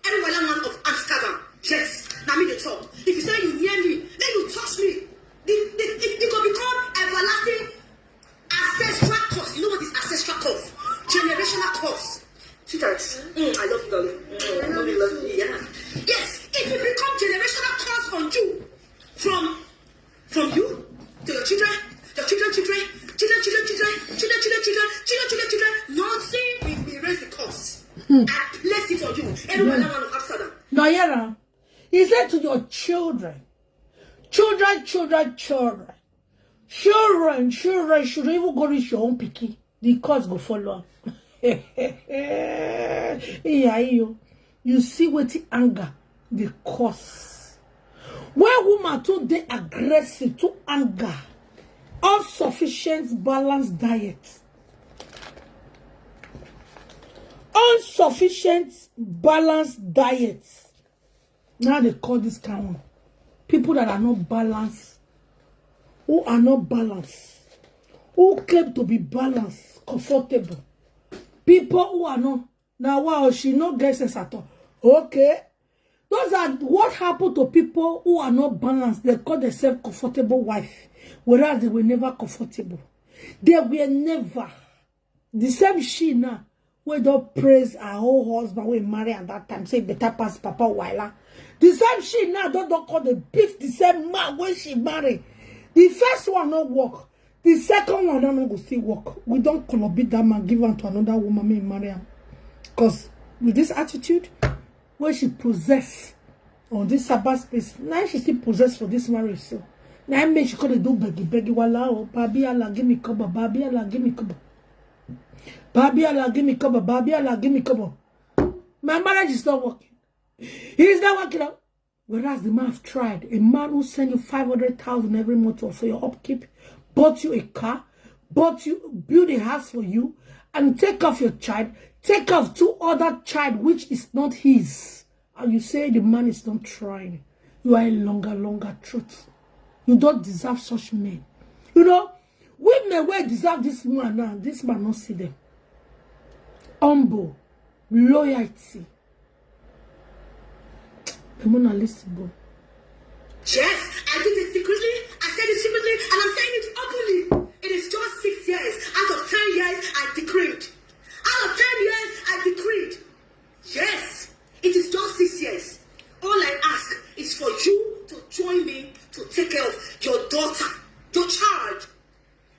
Everyone one of Amsterdam. Yes, now me the talk. If you say you near me, then you touch me. It will become everlasting ancestral curse. You know what is ancestral curse? Generational curse. Sweetheart, I love you, darling. I love you, yeah. Yes, it will become generational curse on you. From you to your children, children. Nothing will erase the curse. I place it on you. Everyone one of Amsterdam. No, yeah. He said to your children should even go reach your own picky. The cause go follow. You see what the anger, the cause. When woman too they aggressive to anger, insufficient balanced diet. Insufficient balanced diet. Now they call this kind of people that are not balanced, who are not balanced, who claim to be balanced, comfortable. People who are not, now wow, she no guesses at all. Okay. Those are what happened to people who are not balanced. They call themselves comfortable wife, whereas they were never comfortable. They were never. The same she now, we don't praise our whole husband, we marry at that time, say better pass Papa Waila. The same she now don't call the beat the same man when she married. The first one not work. The second one don't go still work. We don't collaborate that man, give him to another woman, may marry him. Because with this attitude, where she possess on this Sabbath space, now she still possess for this marriage. So now I mean she could do beggy wala oh baby Allah give me cover, baby Allah give me cover. Baby Allah give me cover, baby Allah give me cover. My marriage is not working. He is not working out. Whereas the man have tried. A man who send you 500,000 every month for your upkeep, bought you a car, build a house for you, and take off your child, take off 2 other child which is not his. And you say the man is not trying. You are a longer truth. You don't deserve such men. You know, women will deserve this man now. This man not see them. Humble, loyalty. I'm gonna listen, bro. Yes, I did it secretly. I said it secretly, and I'm saying it openly. It is just 6 years. Out of 10 years, I decreed. Out of 10 years, I decreed. Yes, it is just 6 years. All I ask is for you to join me to take care of your daughter, your child.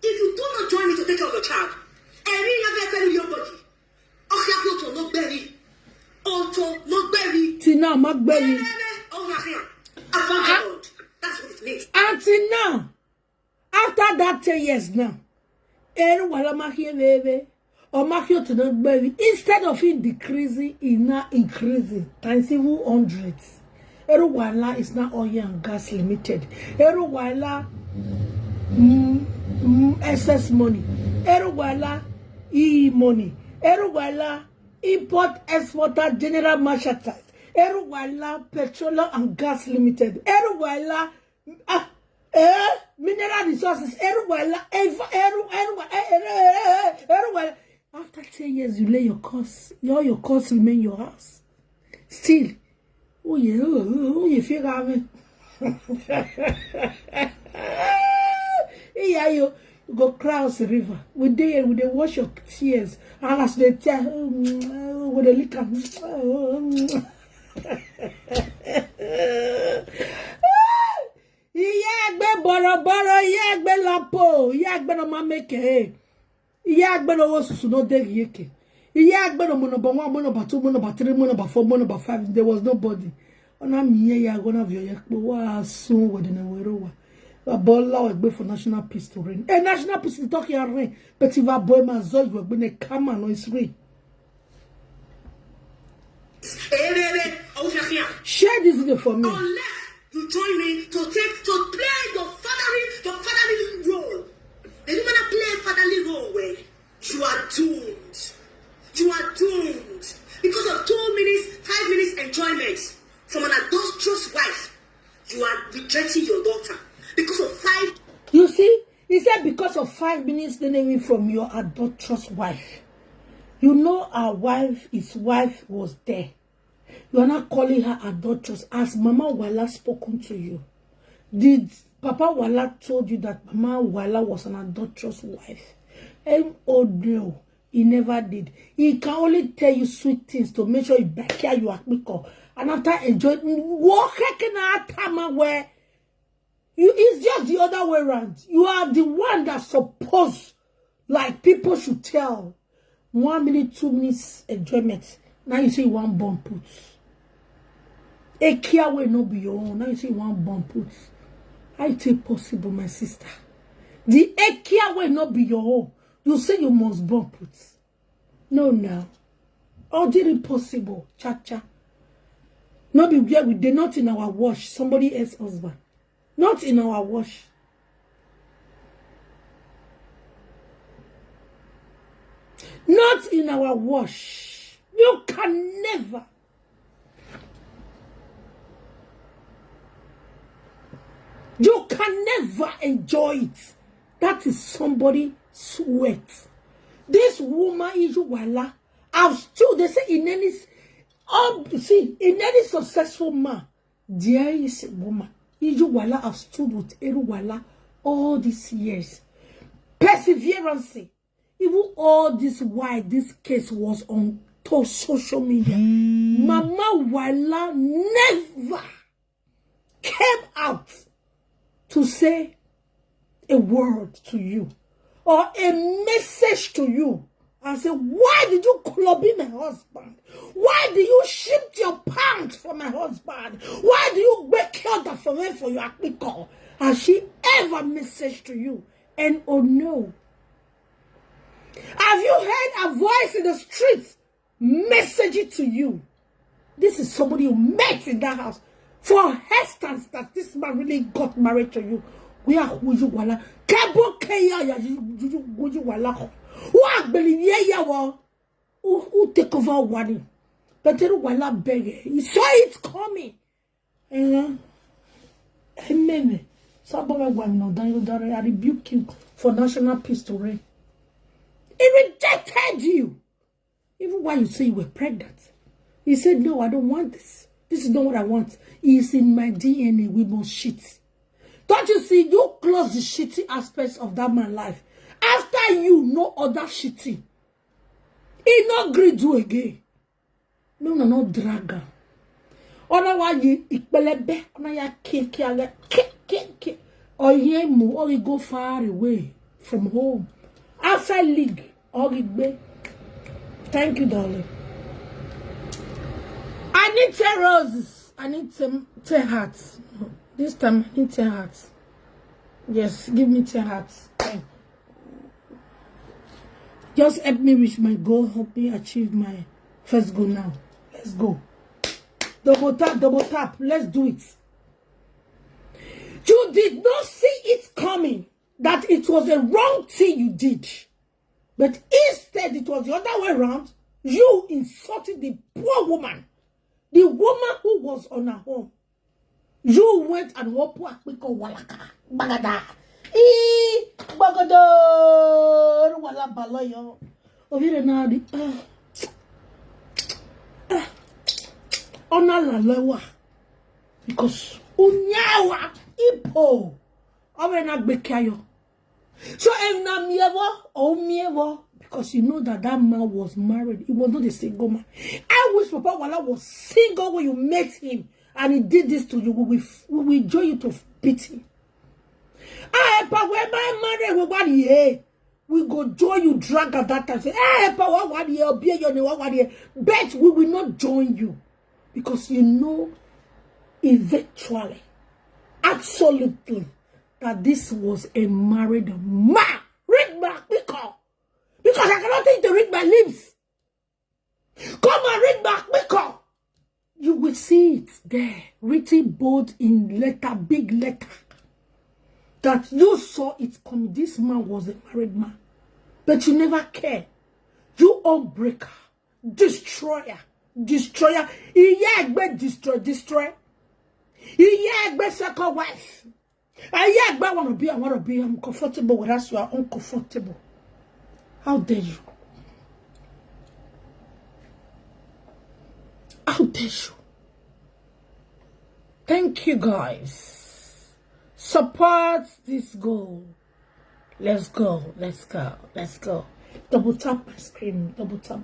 If you do not join me to take care of your child, every other your body, okay, to not bury vagabond. That's what it means. Until now, after that 10 years now, wala makie baby, or makie to the baby, instead of it decreasing, it's now increasing, times even hundreds. Wala is now oil and gas limited. Wala excess money. Wala money. Wala import exporter general merchandise. Wala petroleum and gas limited. Wala mineral resources. After 10 years, you lay your costs. All your costs remain your house. Still, oh yeah, figure me. Yeah, you go cross the river. With they wash your tears. And as they tear with the liquor. Iyehagba boro, Iyehagba lapo, Iyehagba no mameke, Iyehagba no wosusu no degiyeke, Iyehagba no number 1, number 2, number 3, number 4, number 5. There was nobody. Ona miye ya gonna vio yakbo wa soon with the werowa. A bola will be for national peace to reign. A national peace to talk here reign, but if a boy man zoe will be a camera no is reign. Share this video for me. Unless you join me to play your fatherly role. And you wanna play a fatherly role where you are doomed. You are doomed. Because of 2 minutes, 5 minutes enjoyment from an adulterous wife, you are rejecting your daughter. Because of 5. You see, he said because of 5 minutes away from your adulterous wife. You know our wife, his wife was there. You are not calling her adulterous as Mama Wala spoken to you. Did Papa Wala told you that Mama Wala was an adulterous wife? Oh no, he never did. He can only tell you sweet things to make sure you back here you Aproko. And after enjoying where it's just the other way around. You are the one that's supposed, like people should tell. 1 minute, 2 minutes enjoyment. Now you say one bomb puts. A care will not be your own. Now you say one bomb puts. I take possible, my sister. The care will not be your own. You say you must bomb puts. No, now. How did it possible? Cha-cha. Not be where we did not in our wash. Somebody else's husband. Not in our wash. Not in our wash. You can never. You can never enjoy it. That is somebody sweat. This woman Iyehagba have still, they say in any successful man, there is a woman. Iyehagba have stood with Iyehagba all these years. Perseverance. Even all this while this case was on social media, Mama Wala never came out to say a word to you or a message to you and say, why did you club in my husband? Why do you shift your pants for my husband? Why do you break out the for me for your Aproko? Has she ever messaged to you? And oh no. Have you heard a voice in the streets message it to you? This is somebody you met in that house. For instance, that this man really got married to you. We are Iyehagba. Kebo keya Iyehagba. Who take over one? But Iyehagba beg. You saw it coming. Amen. I rebuke you for national peace to reign. He rejected you. Even while you say you were pregnant. He said, no, I don't want this. This is not what I want. It's in my DNA. We must shit. Don't you see? You close the shitty aspects of that man's life. After you know other shitty. He not greet you again. No, dragger. Otherwise, you belebe. Or you go far away from home. Outside league. Thank you, darling. I need 10 roses. I need some 10 hearts. This time I need 10 hearts. Yes, give me 10 hearts. Just help me reach my goal. Help me achieve my first goal now. Let's go. Double tap. Let's do it. You did not see it coming. That it was a wrong thing you did. But instead, it was the other way around. You insulted the poor woman. The woman who was on her own. You went and Aproko walaka. Bagada. Bagado. Wala baloyo. Ovire na di. Ona la lewa. Because unyawa ipo. Ovire na gbekayo. So if na mievo or mievo, because you know that man was married. He was not a single man. I wish Papa Wala was single when you met him and he did this to you. We will join you to pity. Ah, Papa, when my married, we go join you drunk at that time. Say, Papa, what year? Be your name, what year? Bet we will not join you because you know eventually, absolutely, that this was a married man. Read back, because I cannot think to read my lips. Come and read back, because you will see it there, written bold in letter, big letter, that you saw it come. This man was a married man, but you never care. You unbreaker, destroyer. Iyehagba destroy. Iyehagba second wife. Iyehagba wanna be. I'm comfortable with us. You are uncomfortable. How dare you? How dare you? Thank you, guys. Support this goal. Let's go. Double tap my screen. Double tap.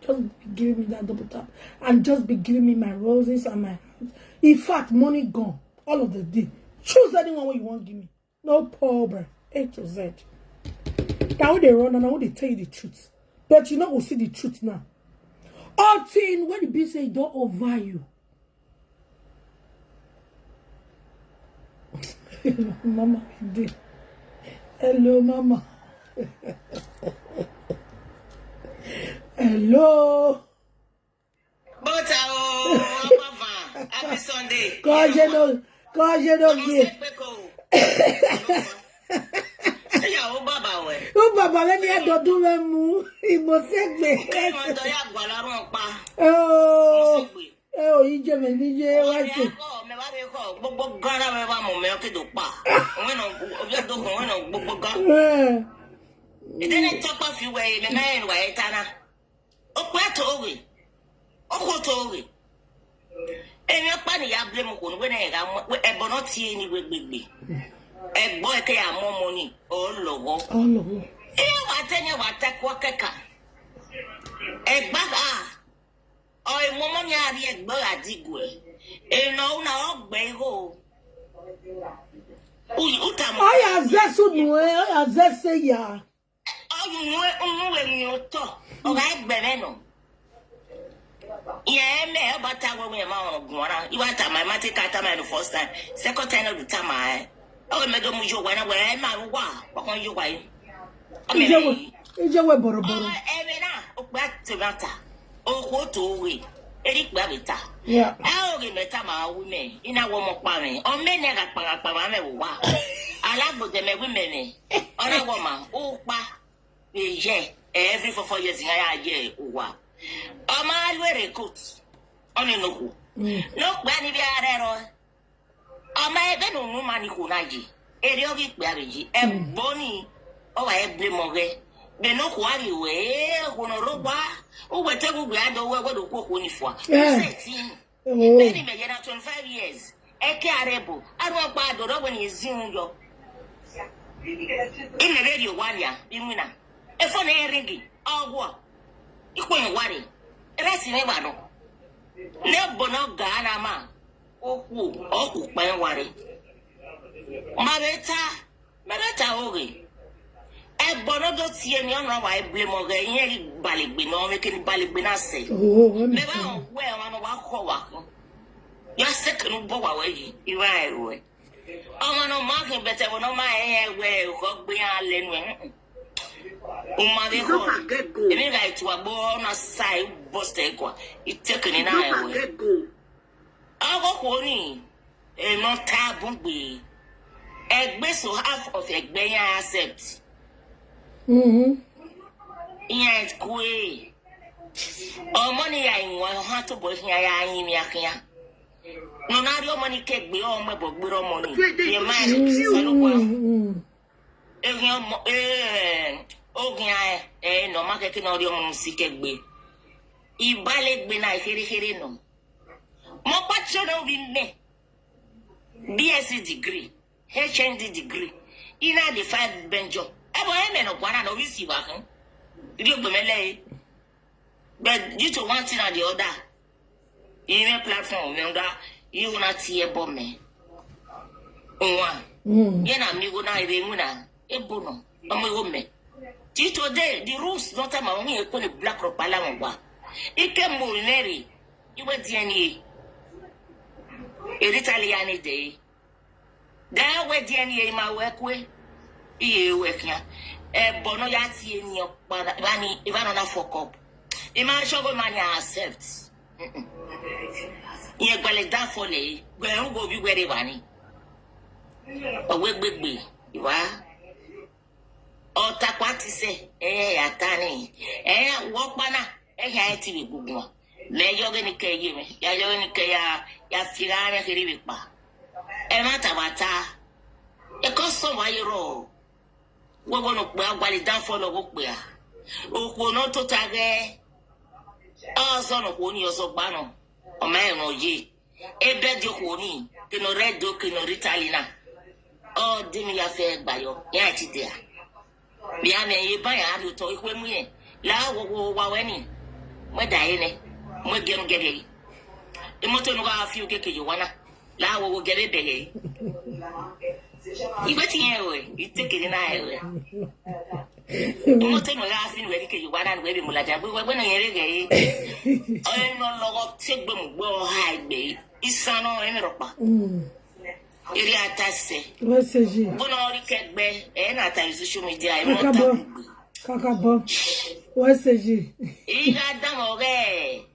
Just be giving me that double tap. And just be giving me my roses and my hands. In fact, money gone. All of the day. Choose anyone what you want to give me. No problem. A to Z. Now they run and now they tell you the truth. But you know we'll see the truth now. All thing when the be say don't over you. Mama, hello, Mama. Hello. Happy Sunday. God, you don't get. Oh, Baba, let me have to do the move. It must take me. Oh, you just made me what's it? It didn't talk of you way, the man, way, Tana. Oh, what over? Oh, what over? And your funny, I blame when I am not see any with me. A boy can have more money. Oh, logo. Oh, no. I tell you what, take what I can. A bag. Oh, a woman, I dig way. And no, now, Bago. I have just say, yeah. Oh, you know when you talk. Oh, I beneno. Yeah, me about time when you want my matic at the first time. Second time of the time I. Oh, Madam, you went away, my wow. What on you way? Is your way, Boro? Oh, back to Rata. Oh, what to we? Eric Babita. Yeah. I'll give me time our women in a woman farming. Or men never pamame. Wow. I love them women. On a woman. Oh, bah. Yeah, every 4 years, yeah, wow. My very good. Only no. No, Granny Biarero. My bedroom woman who naji. Eriyo Barigi, and Bonnie. Oh, I blame Moge. They know who are you, Honorable. Oh, whatever we had over what to cook uniform. 16. Many may get 25 years. A carebo. I don't buy the rubber in Zingo. In the radio 1 year, in winner. A phone ringing. Oh, what? You can't worry. Rest in never know. Never no Ghana man. Oh, my worry. Mareta, Ogi. A bono see any on why blame or any balik be no making balik be not say. Never well on a walk. Ya second bo wa we iwa ewe. Omo no marking better no ma we ko gbe ale nu. Uma de ko. Emi ga itu abo na sai boss te ko. It take ni na ewe. Ago ko ni e no tabun gbe. Egbe so half of egbe yan accept. Iya it kwe. O money ya inwa ha to bo hia ya yin mi akia. No na ri o money ke gbe o mo bo gbe ro money. Ye ma so lo kwa. Ogun no ma ke no ri o mo si ke gbe. Ibale gbe na here no. Mo pa chono bi me. BSc degree, HND degree. Ina the 5 benjo. Ebo eme no kwa na no wi si wa kan. Ri ogbe mele. But due to one thing or the other, in a platform, you will not see a bomb. Yena mi go na iremuna ebono omo today the rules not am only e ko le black rock pala mo gba ike mo neri iwe DNA Italian day da we DNA ma we kwe iye we kia bono ya ti eni opa bani even on fuck up ima shogo man accept ye gbale da for le gbe un go bi were bani owe gbegbe iwa otakwa ti se ya tani wo pana ya ti bi gugun le yoge ni ke ye me ya yoge ni ke ya firare kiri bi pa mata bata ko so wa yoro wo go no pe agbali da for lo go pe a oku no to tage ozo no ko ni ozo gba no o ma enogie ebe di ko ni ke no red do ke no ritalina o di mi ya fe gbayo ya ti de a bi a me ye ba ya lu to ikwe mu ye la wo wa we ni mo da ye ne mo gem gege e mo to no ga fi o keke yo wana la wo gebe bege ibe ti ye we itekere na ye we mo te no ga fi we keke yo wana we bi mo la ja we no yere ge o no logo te gbe mo gbo ha igbe isano e mi ropa iri atase message bono ri kegbe na ta social media e mo kakabo message iga damo ge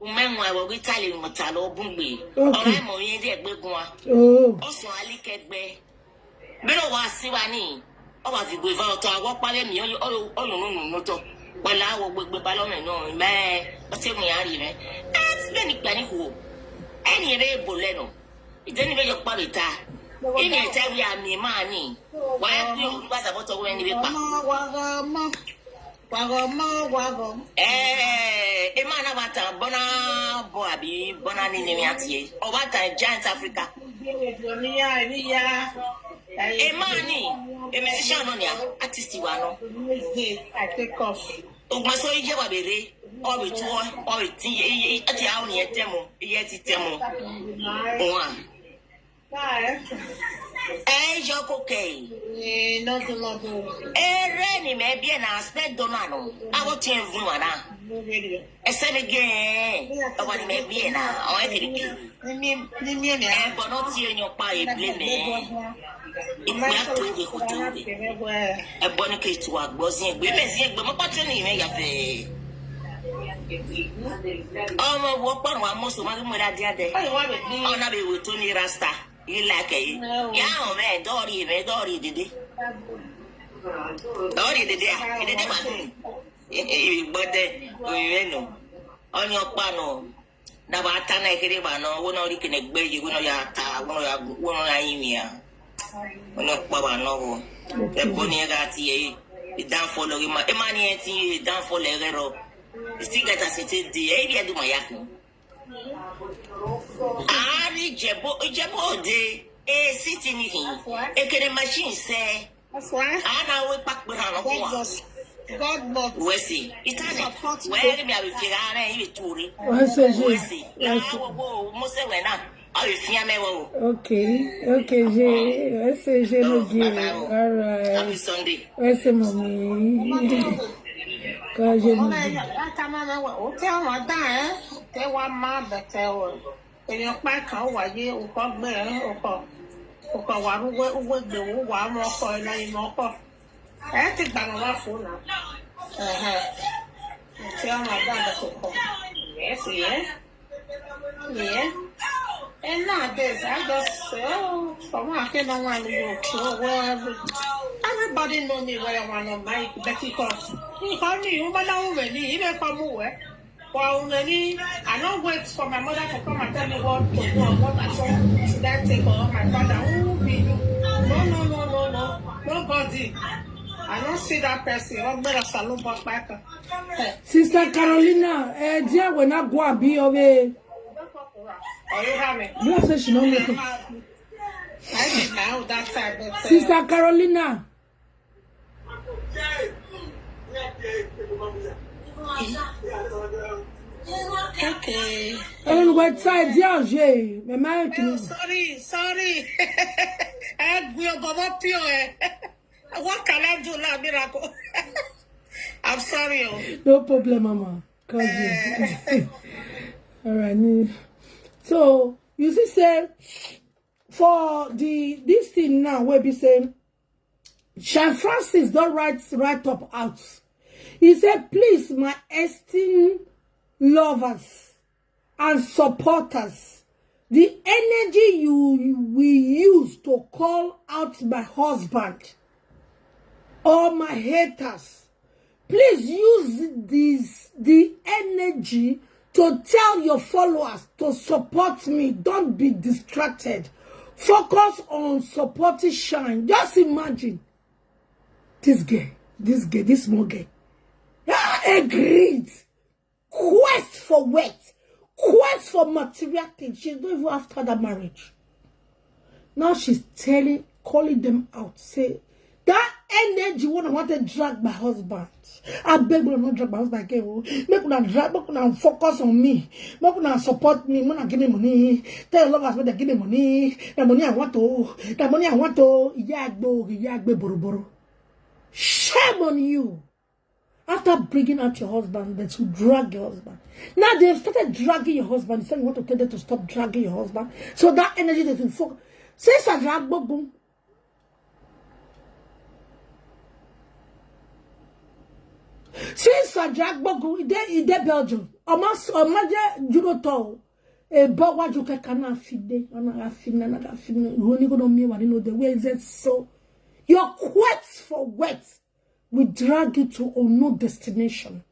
umenwan wo Italy mo ta lo bungbe ora mo yin de gbegun wa o so ali kegbe bero wa si wa ni o wa fi gbe va to awo pare mi o no to pela wo gbegbe ba lona no me o te mi ari me ti be ni gba ni ko eni re bo leno ideni be yo pare ta ini e ta wi ami ma ni wa pe o gba sa boto we ni be pa wago emana bata bona bo abi bona ni mi atie o bata giant Africa emani musician no nia artist wa no I take off. ogba so ije wa bere o bi tu o bi ti ati awo ni etemu iye ti temu wa Joko Kay. Not the lobolobo. Reni me bien na spend donano. I want to vumana. E se me gen. I want me bien na. O e kiri. E bono ti enyo pa e bleme. Ipa to e ko to. E bono ke tu agbosin egbe me si egbe mo pa tro ni me ya fe. Omo wo pa wa mo so ma mo da dia de. Ona be we to ni rasta. You like it? Yeah, man, Dory did it. Dory did it. But then, on your pano, Nabatana Kiribano, one or you can egg you, one of your tar, one of Iyehagba, one of Baba Novo, the Boniagati, the downfall of my Emani, downfall of Herrero. Still get us it, the area do my yakin. Ari jebo de sitting here. A machine say, I will pack behind God bless. We see. It has a where me I will figure out you turi. We see. Most when I will see me. Okay, je all right. Happy Sunday. Where's the mommy? when you back out, why you or bear or one with the one more coin and more. I think I'm a fool now. Tell my brother to come. Yes, yeah. And nowadays, I just say, oh, from I don't want to go to everybody know me where I want to make Betty Cross. He called me, you know, already, even from where. Well, already, I don't wait for my mother to come and tell me what to do and what I should I take off my father. Who will be you? No. Nobody. I don't see that person. I'm better salute back. Sister Carolina, dear, when I go and be away. Oh, you have me. You say she don't make it. I didn't know that time. But, Sister Carolina. Okay. And what side, Iyehagba? My man. Oh, sorry. I will go up here. What can I do now, miracle? I'm sorry. No problem, Mama. Cousin. All right. So you see, say for this thing now, where we say, Sean Francis don't write up out. He said, please, my esteemed lovers and supporters, the energy you will use to call out my husband or my haters, please use the energy to tell your followers to support me. Don't be distracted. Focus on supporting Shine. Just imagine this small guy. Agreed. Quest for wealth. Quest for material things. She's not even after that marriage. Now she's calling them out. Say, that energy when I want to drag my husband. I beg you not drag my husband again. Make una focus on me. Make una support me. Make una give me money. Tell your lovers when they give me money. The money I want to. Iyehagba boroboro. Shame on you. After bringing out your husband, that you drag your husband. Now they've started dragging your husband. So you want to tell them to stop dragging your husband. So that energy that will focus. Since I drag boom. Since I drag bogu, ide Belgium. Omaje judo e bo waju ke kana fide, ana fine. You only go to me what you know the way is it so. Your quest for wealth will drag you to a no destination.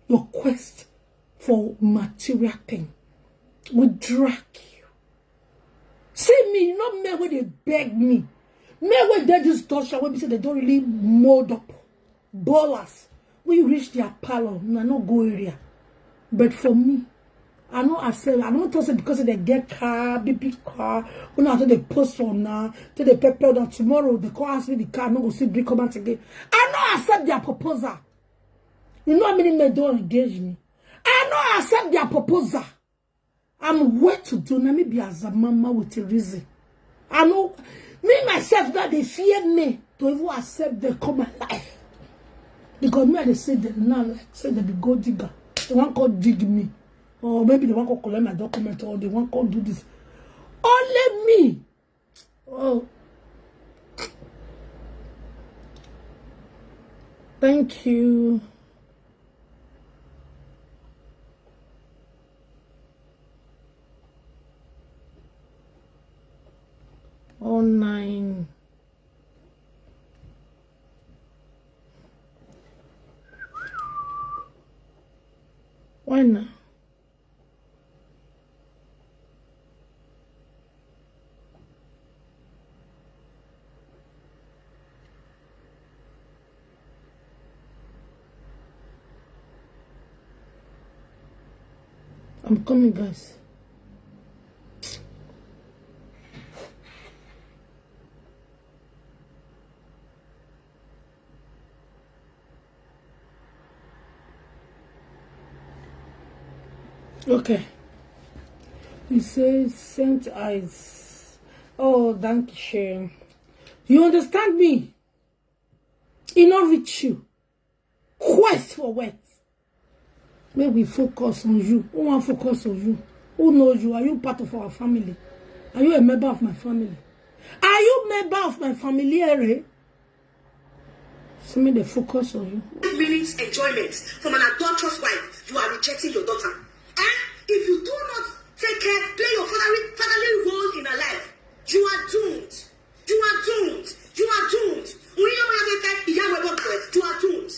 Your quest for material thing will drag you. See me, you know me when they beg me. Me when they just touch when we say they don't really mold up. Ballers. We reach their parlor, I no go area. But for me, I know I said, I don't say because they get car, big car, when I they post on now, till they prepare that tomorrow, they call ask me the car, no go see bring come out again. I know I accept their proposal. You know how many men don't engage me. I know I accept their proposal. I'm wait to do, now maybe as a mama with a reason. I know, me myself, that they fear me to even accept they come my life. Because me, they say that now, like, say that the gold digger, they want to dig me. Or maybe they want to collect my document, or they want to do this. Only me. Oh. Thank you. Oh, 9. Why not? I'm coming, guys. Okay. He says Saint Eyes. Oh, thank you. You understand me? It not reach you. Quest for what? Maybe focus on you. Who want focus on you? Who knows you? Are you part of our family? Are you a member of my family? Are you a member of my family, Ere? So me the focus on you. Minutes enjoyment from an adulterous wife, you are rejecting your daughter. And if you do not take care, play your fatherly role in her life, you are doomed. You are doomed. You are doomed. You are doomed.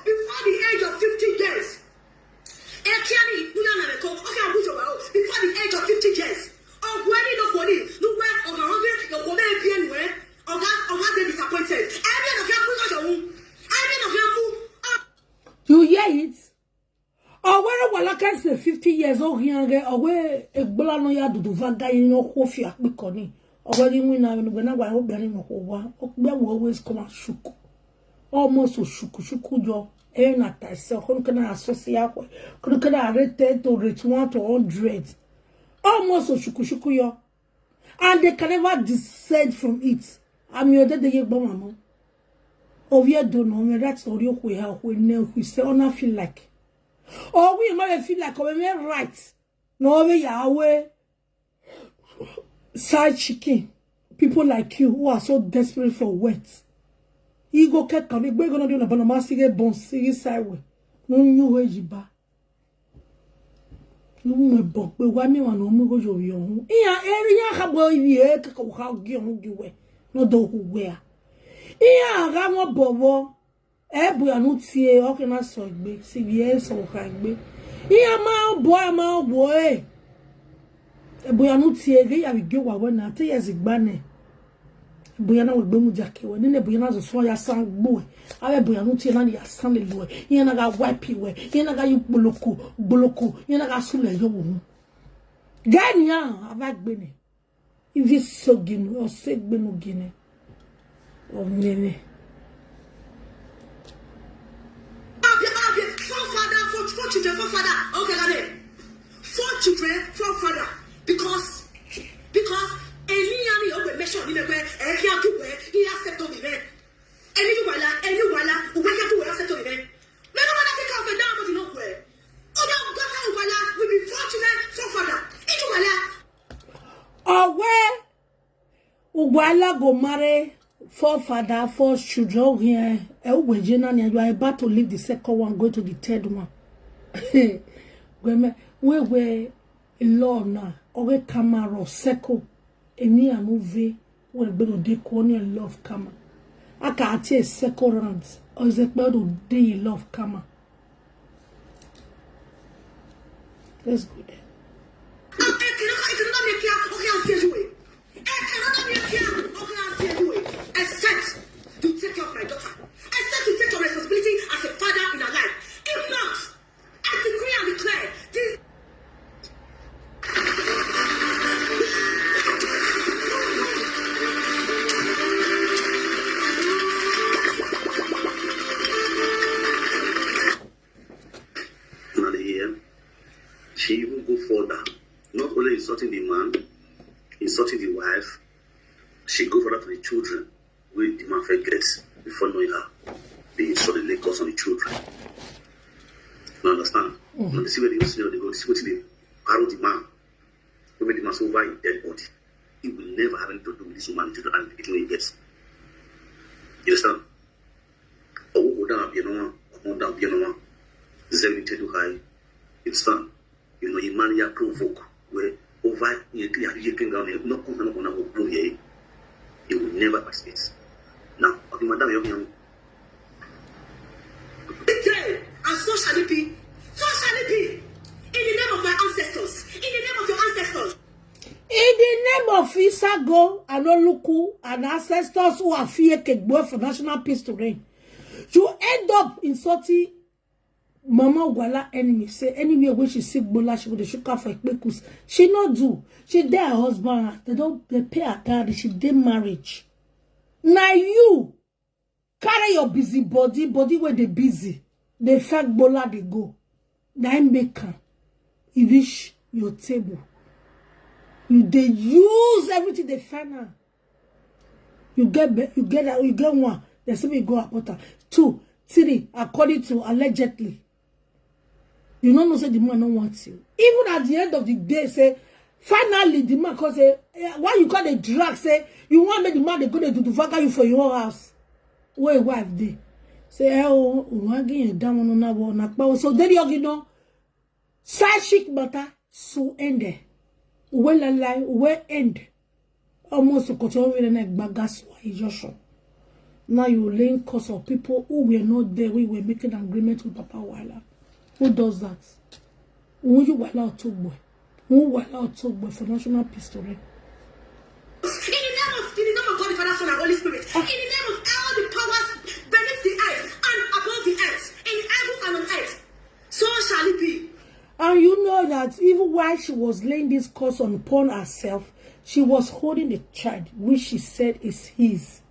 Before the age of 50 years. Before the age of 50 years. You hear it? Or where Walaka say 50 years old here, or where a Bolano Yadu Vaga in your Hofia Biconi, or where you win when I was bearing a Hova, will always come and shook. Almost so shuku jo, and at I saw who can I associate with, could I rate to rate 1 to 100. Almost so shuku yo. And they can never descend from it. I'm your dead mama. Of your don't know, that's all you have when we say, on I feel like. Or we might feel like we're right. No, we are away. Side chicken. People like you who are so desperate for words. You go get on the we're gonna do a banana bon sideway. No new way you ba. You may book, but why me one no go your young? Iyehagba ivie-eki how give no do who wear. Iyehagba bobo. Ebu ya nutie oke na so gbe sivie so ka gbe iya ma boy ebu ya nutie ge ya bigwe wa na 3 years gbane ebu ya na we gbe mu jake we ne ebu ya na so ya san gbo awe ebu ya nutie na ya san le lo iya na ga wipe we iya na ga yu boloko iya na ga sule yo wo gani ya ava gbe ni ivi so ginu o se gbe no gine o nene. Four children, four father. Okay, got it. 4 children, 4 father. Because any of mention in the way, and he accept of the man. Any wala, who wake up to accept of the man. Never want to take off the down, but you know where. Oh, no, God, wala will be 4 children, 4 father. Any wala. Wala go marry 4 father, 4 children here. You are about to leave the second one, go to the third one. We were law now, or camera circle, and near movie will be no day corner love camera. I can't take second rounds, or is it better to day love camera? Let's go there. Except to take care of my daughter. Except to take your responsibility as a father in her life. If not, I decree and declare this. Another year, she even go further. Not only insulting the man, insulting the wife, she go further to the children. Where the man forgets before knowing her. They insult the Lagos on the children. You understand? Now they see where they go, they see what they arrow the man. They make the man so over in dead body. He will never have anything to do with this woman children and it will get. You understand? Oh, go down, come down, Zeri to high. You understand? You know, you man, you provoke where over you can go there, not come on a blow here. You will never participate. Now, okay, madam, you're and so shall it be. So shall it be. In the name of my ancestors. In the name of your ancestors. In the name of Isago and Oluku and ancestors who are fear for national peace to reign, you end up insulting Mama Wala enemy. Say anywhere where she sick bola, she would shook her for Aproko. She not do. She dare her husband. They pay her card. She did marriage. Now you carry your busy body where they busy. They fact bola they go. Now make her. You wish your table. They use everything they find her. You get one. They say we go up water. 2. 3, according to allegedly. You don't know say the man don't want you. Even at the end of the day, say finally the man cause say why you call the drag say you want make the man they go to do fuck you for your house. Where wife dey? Say oh wagi down on na wo na pa so there you know. Side chick matter so end. Well lie where end. Almost to control with an egg bagas Joshua. Now you laying cause of people who were not there. We were making an agreement with Papa Wala. Who does that? Who you allow to boy? Who allow to boy for national peace to reign? In the name of God the Father, Son, and Holy Spirit. In the name of all the powers beneath the earth and above the earth, in heaven and on earth, so shall it be. And you know that even while she was laying this curse upon herself, she was holding the child, which she said is his.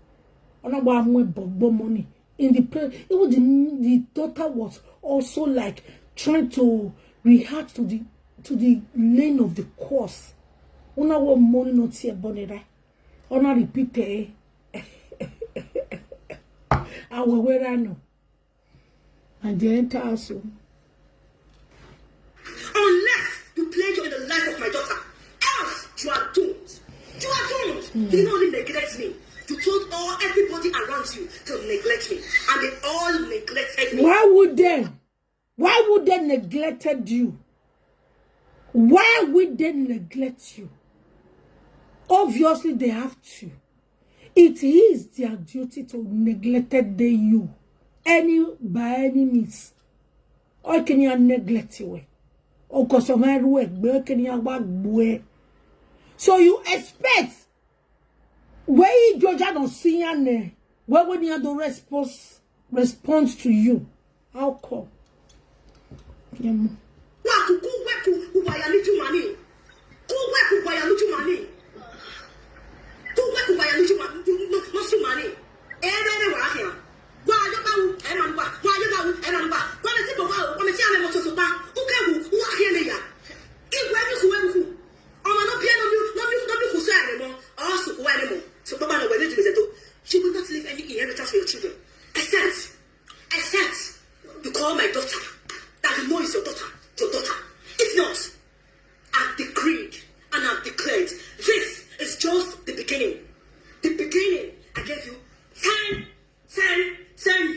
Money in the place. Even the daughter was also like trying to react to the lane of the course. Una wa money not here bonera. Ona repeat I will wear I know. And the enter also. Unless you pleasure in the life of my daughter, else you are doomed. You are doomed. You only neglect me. You told everybody around you to neglect me, and they all neglected me. Why would they neglected you? Why would they neglect you? Obviously, they have to. It is their duty to neglect you, by any means. Or can you neglect you? Or cause of my work, so you expect where you judge don't see where when you have the response to you? How come? She will not leave any inheritance for your children. Except you call my daughter. That you know is your daughter. Your daughter. If not, I've decreed and I've declared. This is just the beginning. The beginning. I gave you 10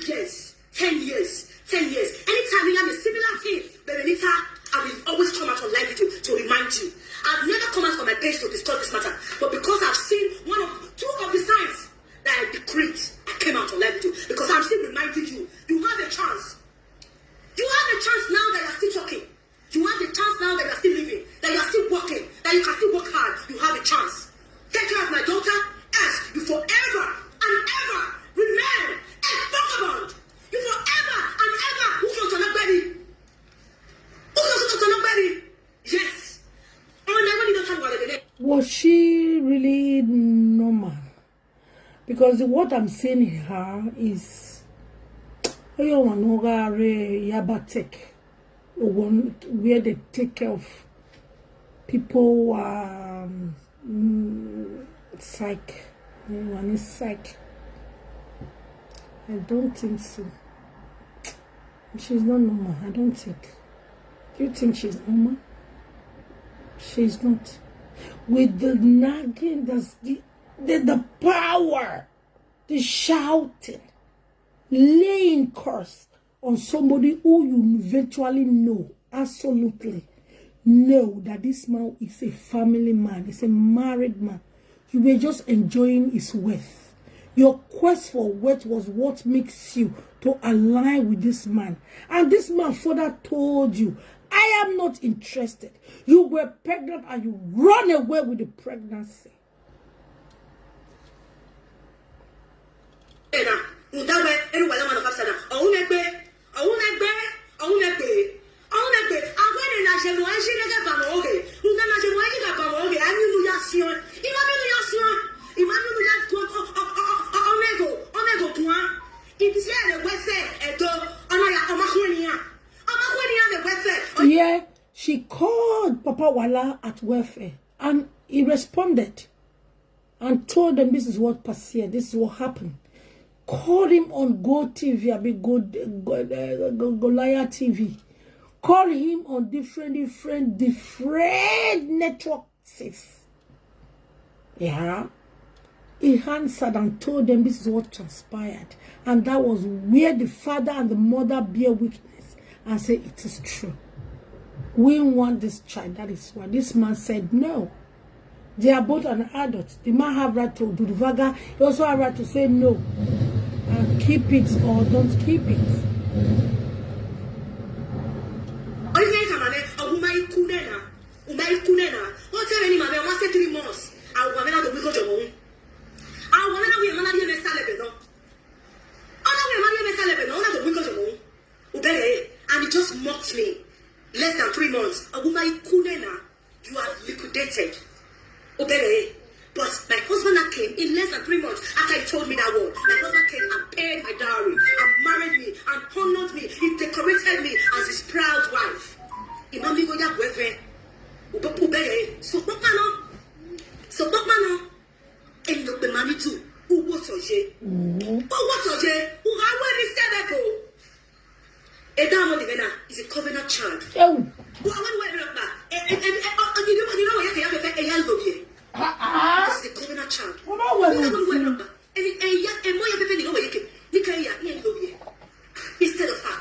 years. 10 years. 10 years. Anytime you have a similar thing, Benita, I will always come out on live video to remind you. I've never come out on my page to discuss this matter. But because I've seen two of the signs that I decreed, I came out on live video. Because I'm still reminding you, you have a chance. You have a chance now that you're still talking. You have a chance now that you're still living, that you're still working, that you can still work hard. You have a chance. Take care of my daughter, as you forever and ever remain a vagabond. You forever and ever who comes to nobody. Who comes to nobody? Yes. Was she really normal? Because what I'm seeing in her is where they take care of people psych. One is psych. I don't think so. She's not normal. I don't think. Do you think she's normal? She's not. With the nagging, there's the power, the shouting, laying curse on somebody who you eventually know, absolutely know that this man is a family man, he's a married man. You were just enjoying his wealth. Your quest for wealth was what makes you to align with this man. And this man further told you, I am not interested. You were pregnant and you run away with the pregnancy. Yeah, she called Papa Wala at welfare and he responded and told them this is what passed, this is what happened. Call him on Go TV, I mean Goliath TV. Call him on different networks. Yeah. He answered and told them this is what transpired. And that was where the father and the mother bear witness and say it is true. We want this child. That is why this man said no. They are both an adult. The man have right to do the vaga. He also have right to say no. And keep it or don't keep it. And he just mocked me. Less than 3 months. You are liquidated. But my husband came in less than 3 months after he told me that word. My husband came and paid my dowry and married me and honored me. He decorated me as his proud wife. Is a covenant child. Because the covenant child. Instead of her.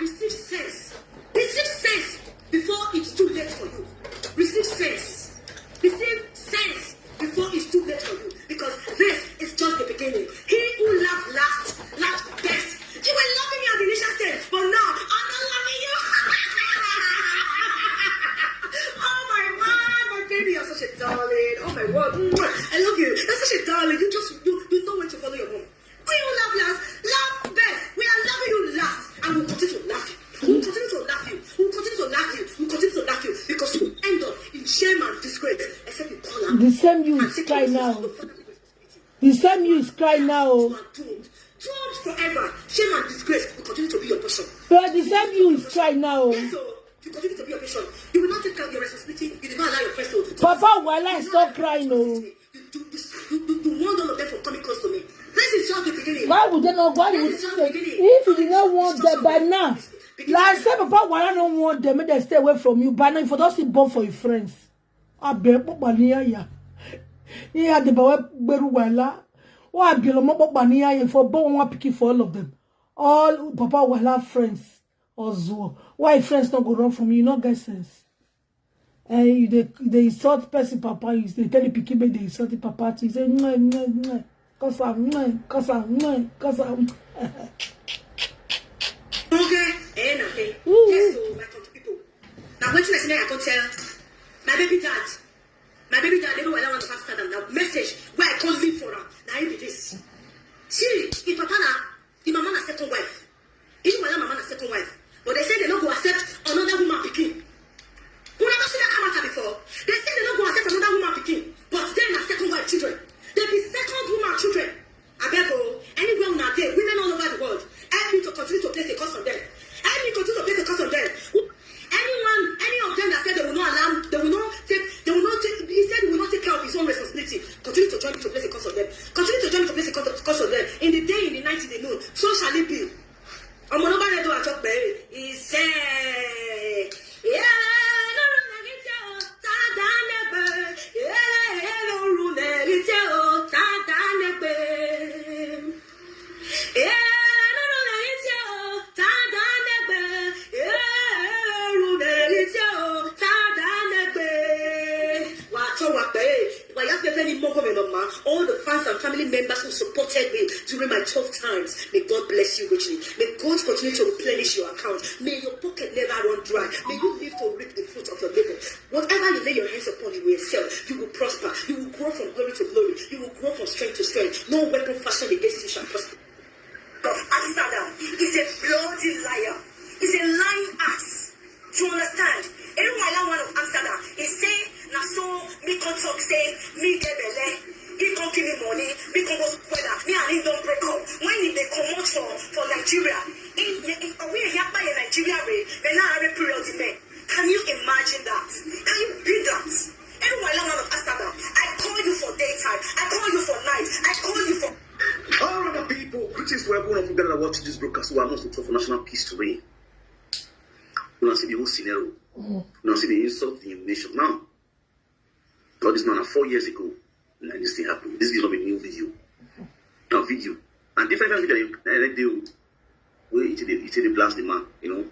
Receive sense. Receive sense before it's too late for you. Receive sense. Receive sense before it's too late for you. Because this is just the beginning. He who loved last, loved best. You were loving me at the initial stage, but now I'm not loving you. Oh my God, my baby, you're such a darling. Oh my word, I love you. You're such a darling. You know when to follow your mom. We will love last, love best. We are loving you last, and we'll continue to love you. We'll continue to love you. We'll continue to love you. We'll continue to love you because you end up in shame and disgrace. Except you call out. The same you is crying now. The same you is crying now. You are doomed. Doomed forever. Shame and disgrace will continue to be your portion. But the same you is crying now. Yes, so you continue to be your portion. You will not take care of your responsibility. You do not allow your friends to. Papa, while I stop crying, no. You want all of them from coming close to me. This is just the beginning. Why would they not? Why would they? If you did not want them by now, last time, Papa, why I don't want them, they stay away from you. By now, if you don't see born for your friends, I bet Papa Nia. He had the boy Beruwala. Why be Papa Nia for born one picky for all of them? All Papa will have friends or zoo. Why friends don't go wrong from you? No get sense. And they insult person, Papa. They tell the picky, they insult the Papa. He say, Cause I'm. Okay, yes, so my country people. Now, what you say, I can tell my baby dad, they know I don't want to faster than now. Message where I can't live for her. Now, it be this. See, if Papa, if Mama has second wife, if Mama has second wife, but they say they don't go accept another woman picking. Who never seen that come out before? They say they don't go accept another woman picking, but then a second wife children. They be second woman children. I beg you, anywhere on our day, women all over the world, help me to continue to place a curse on them. Help me continue to place a curse on them. Any of them that said they will not allow, he said he will not take care of his own responsibility. Continue to join me to place a curse on them. Continue to join me to place a curse on them. In the day, in the night, in the noon, so shall it be. I'm going to do a talk, baby. He said, all the fans and family members who supported me during my tough times, may God bless you richly. May God continue to replenish your account. May your pocket never run dry. May you live to reap the fruit of your labor. Whatever you lay your hands upon, you will excel. You will prosper. You will grow from glory to glory. You will grow from strength to strength. No weapon fashioned against you shall prosper. Of Amsterdam is a bloody liar. Is a lying ass. You understand? Anyone one of Amsterdam is saying, now so me can talk, say me get belay. He don't give me money, me can go weather, me and him don't break up. When they come out for like Nigeria. In Iyehagba in Nigeria, when I have a period in there. Can you imagine that? Can you beat that? Everyone I love Astaba. I call you for daytime. I call you for night. I call you for. All other people, greetings to everyone of you that are watching this broadcast who are not looking for national peace to reign. You don't see the whole scenario. You don't see the insult to the nation. Now, all this now 4 years ago, and this thing happened. This is not a new video. Now, video. And different video they do, where it blast the man, you know.